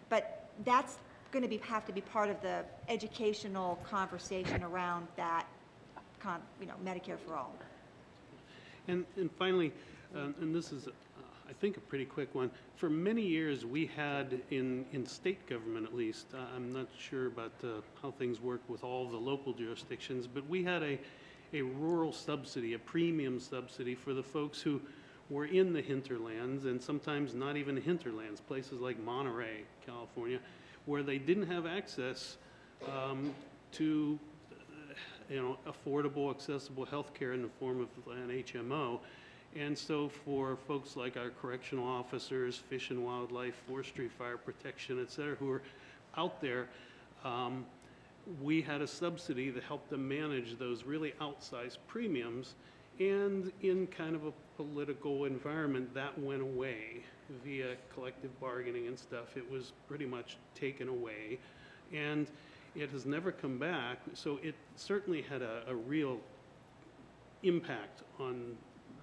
But that's going to have to be part of the educational conversation around that, Medicare for All. And finally, and this is, I think, a pretty quick one. For many years, we had, in state government at least, I'm not sure about how things work with all the local jurisdictions, but we had a rural subsidy, a premium subsidy for the folks who were in the hinterlands, and sometimes not even the hinterlands, places like Monterey, California, where they didn't have access to affordable, accessible health care in the form of an HMO. And so for folks like our correctional officers, fish and wildlife, forestry, fire protection, et cetera, who are out there, we had a subsidy that helped them manage those really outsized premiums. And in kind of a political environment, that went away via collective bargaining and stuff. It was pretty much taken away. And it has never come back. So it certainly had a real impact on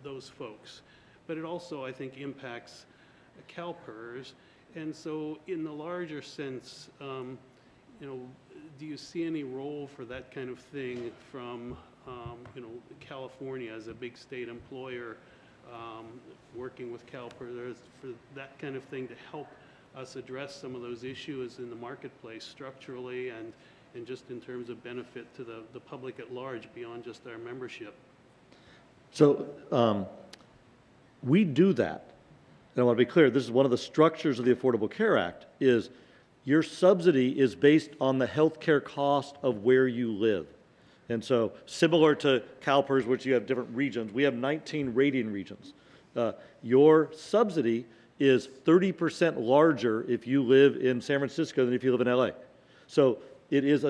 those folks. But it also, I think, impacts CalPERS. And so in the larger sense, do you see any role for that kind of thing from California as a big state employer, working with CalPERS for that kind of thing to help us address some of those issues in the marketplace structurally and just in terms of benefit to the public at large beyond just our membership? So we do that. And I want to be clear, this is one of the structures of the Affordable Care Act, is your subsidy is based on the health care cost of where you live. And so similar to CalPERS, which you have different regions, we have 19 rating regions. Your subsidy is 30% larger if you live in San Francisco than if you live in LA. So it is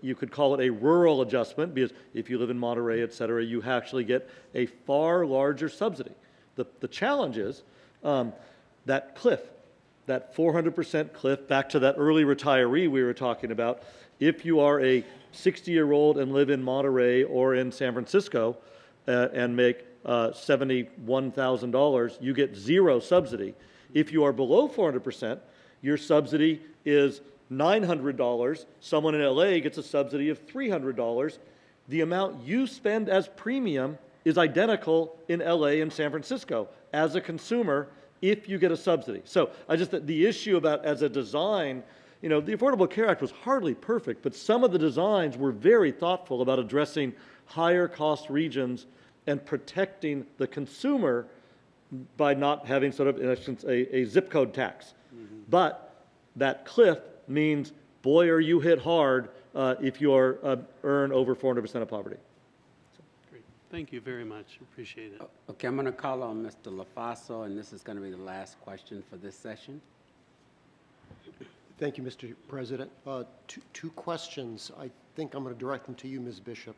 you could call it a rural adjustment, because if you live in Monterey, et cetera, you actually get a far larger subsidy. The challenge is that cliff, that 400% cliff, back to that early retiree we were talking about. If you are a 60-year-old and live in Monterey or in San Francisco and make $71,000, you get zero subsidy. If you are below 400%, your subsidy is $900. Someone in LA gets a subsidy of $300. The amount you spend as premium is identical in LA and San Francisco. As a consumer, if you get a subsidy. So the issue about as a design, the Affordable Care Act was hardly perfect, but some of the designs were very thoughtful about addressing higher cost regions and protecting the consumer by not having sort of, in essence, a zip code tax. But that cliff means, boy, are you hit hard if you earn over 400% of poverty. Great. Thank you very much. Appreciate it. Okay, I'm going to call on Mr. LaFaso, and this is going to be the last question for this session. Thank you, Mr. President. Two questions. I think I'm going to direct them to you, Ms. Bishop.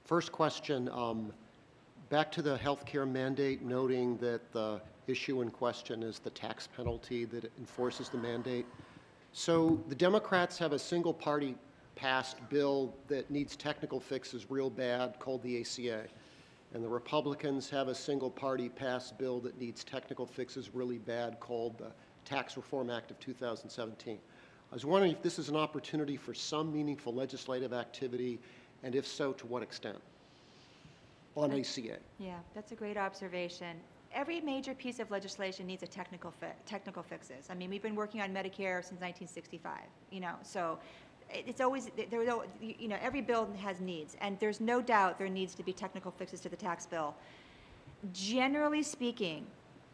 First question, back to the health care mandate, noting that the issue in question is the tax penalty that enforces the mandate. So the Democrats have a single-party passed bill that needs technical fixes real bad called the ACA. And the Republicans have a single-party passed bill that needs technical fixes really bad called the Tax Reform Act of 2017. I was wondering if this is an opportunity for some meaningful legislative activity, and if so, to what extent, on ACA? Yeah, that's a great observation. Every major piece of legislation needs a technical fixes. I mean, we've been working on Medicare since 1965, so it's always, every bill has needs, and there's no doubt there needs to be technical fixes to the tax bill. Generally speaking,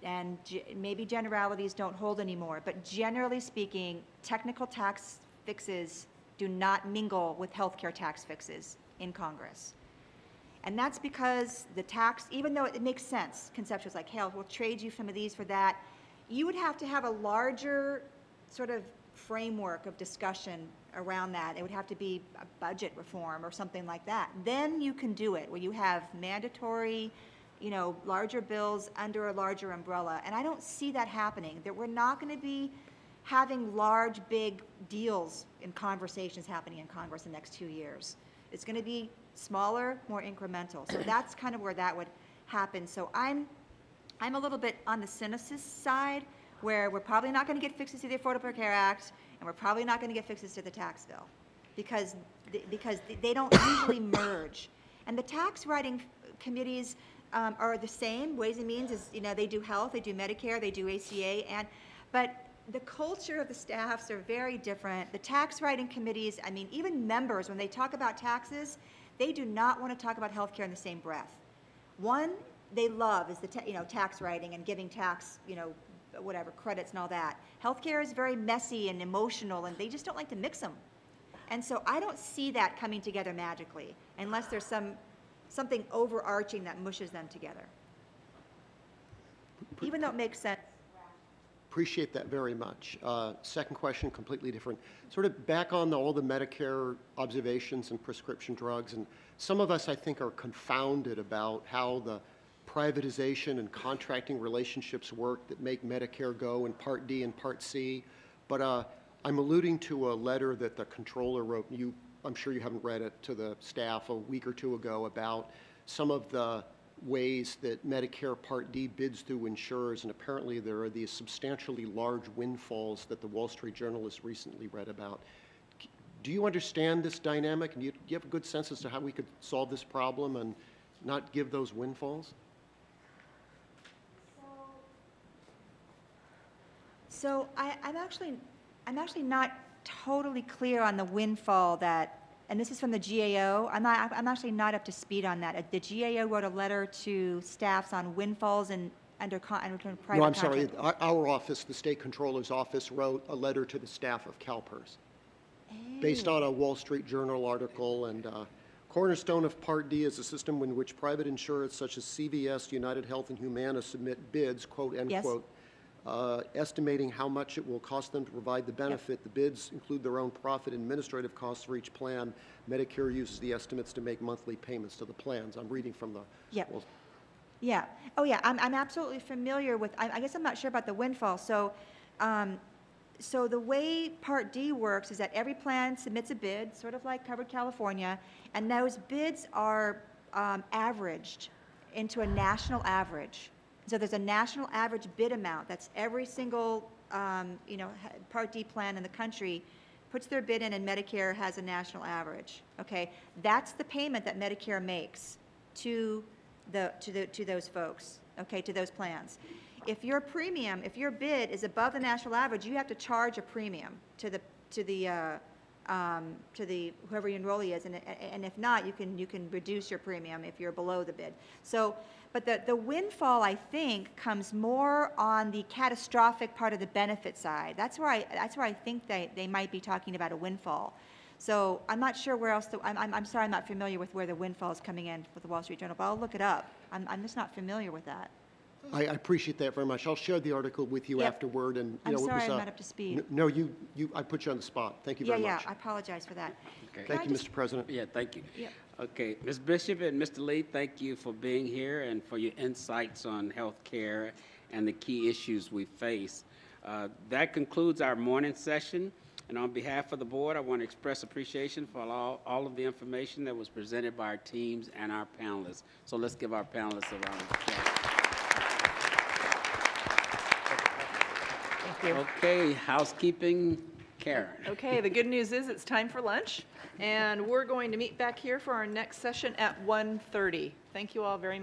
and maybe generalities don't hold anymore, but generally speaking, technical tax fixes do not mingle with healthcare tax fixes in Congress. And that's because the tax, even though it makes sense, conceptuals like, hey, we'll trade you some of these for that, you would have to have a larger sort of framework of discussion around that. It would have to be a budget reform or something like that. Then you can do it, where you have mandatory, larger bills under a larger umbrella. And I don't see that happening. That we're not going to be having large, big deals and conversations happening in Congress in the next 2 years. It's going to be smaller, more incremental. So that's kind of where that would happen. So I'm a little bit on the cynicism side, where we're probably not going to get fixes to the Affordable Care Act, and we're probably not going to get fixes to the tax bill, because they don't usually merge. And the tax writing committees are the same. Ways and Means is, they do health, they do Medicare, they do ACA, but the culture of the staffs are very different. The tax writing committees, I mean, even members, when they talk about taxes, they do not want to talk about health care in the same breath. One they love is the tax writing and giving tax, whatever, credits and all that. Healthcare is very messy and emotional, and they just don't like to mix them. And so I don't see that coming together magically, unless there's something overarching that mushes them together. Even though it makes sense. Appreciate that very much. Second question, completely different. Sort of back on all the Medicare observations and prescription drugs, and some of us, I think, are confounded about how the privatization and contracting relationships work that make Medicare go in Part D and Part C. But I'm alluding to a letter that the controller wrote. I'm sure you haven't read it, to the staff a week or two ago about some of the ways that Medicare Part D bids through insurers, and apparently there are these substantially large windfalls that the Wall Street Journal has recently read about. Do you understand this dynamic, and do you have a good sense as to how we could solve this problem and not give those windfalls? So I'm actually not totally clear on the windfall that, and this is from the GAO. I'm actually not up to speed on that. The GAO wrote a letter to staffs on windfalls and under private contract. No, I'm sorry. Our office, the State Controller's Office, wrote a letter to the staff of CalPERS based on a Wall Street Journal article. And cornerstone of Part D is a system in which private insurers such as CVS, United Health, and Humana submit bids, quote, end Yes. quote, estimating how much it will cost them to provide the benefit. Yep. The bids include their own profit and administrative costs for each plan. Medicare uses the estimates to make monthly payments to the plans. I'm reading from the... Yep. Well, yeah. Oh, yeah. I'm absolutely familiar with. I guess I'm not sure about the windfall. So, so the way Part D works is that every plan submits a bid, sort of like Covered California, and those bids are averaged into a national average. So there's a national average bid amount. That's every single, Part D plan in the country puts their bid in, and Medicare has a national average. Okay, that's the payment that Medicare makes to those folks. Okay, to those plans. If your premium, if your bid is above the national average, you have to charge a premium to the whoever your enrollee is, and if not, you can reduce your premium if you're below the bid. So, but the windfall, I think, comes more on the catastrophic part of the benefit side. That's where I think they might be talking about a windfall. So I'm not sure where else. I'm sorry, I'm not familiar with where the windfall is coming in with the Wall Street Journal, but I'll look it up. I'm just not familiar with that. I appreciate that very much. I'll share the article with you Yep. afterward, and, I'm it was, sorry I'm not up to speed. No, I put you on the spot. Thank you very Yeah, much. I apologize for that. Okay. Thank Can you, I just- Mr. President. Yeah, thank you. Yep. Okay, Ms. Bishop and Mr. Lee, thank you for being here and for your insights on health care and the key issues we face. That concludes our morning session, and on behalf of the board, I want to express appreciation for all of the information that was presented by our teams and our panelists. So let's give our panelists a round of applause. Okay, housekeeping, Karen. Okay, the good news is it's time for lunch, and we're going to meet back here for our next session at 1:30. Thank you all very much.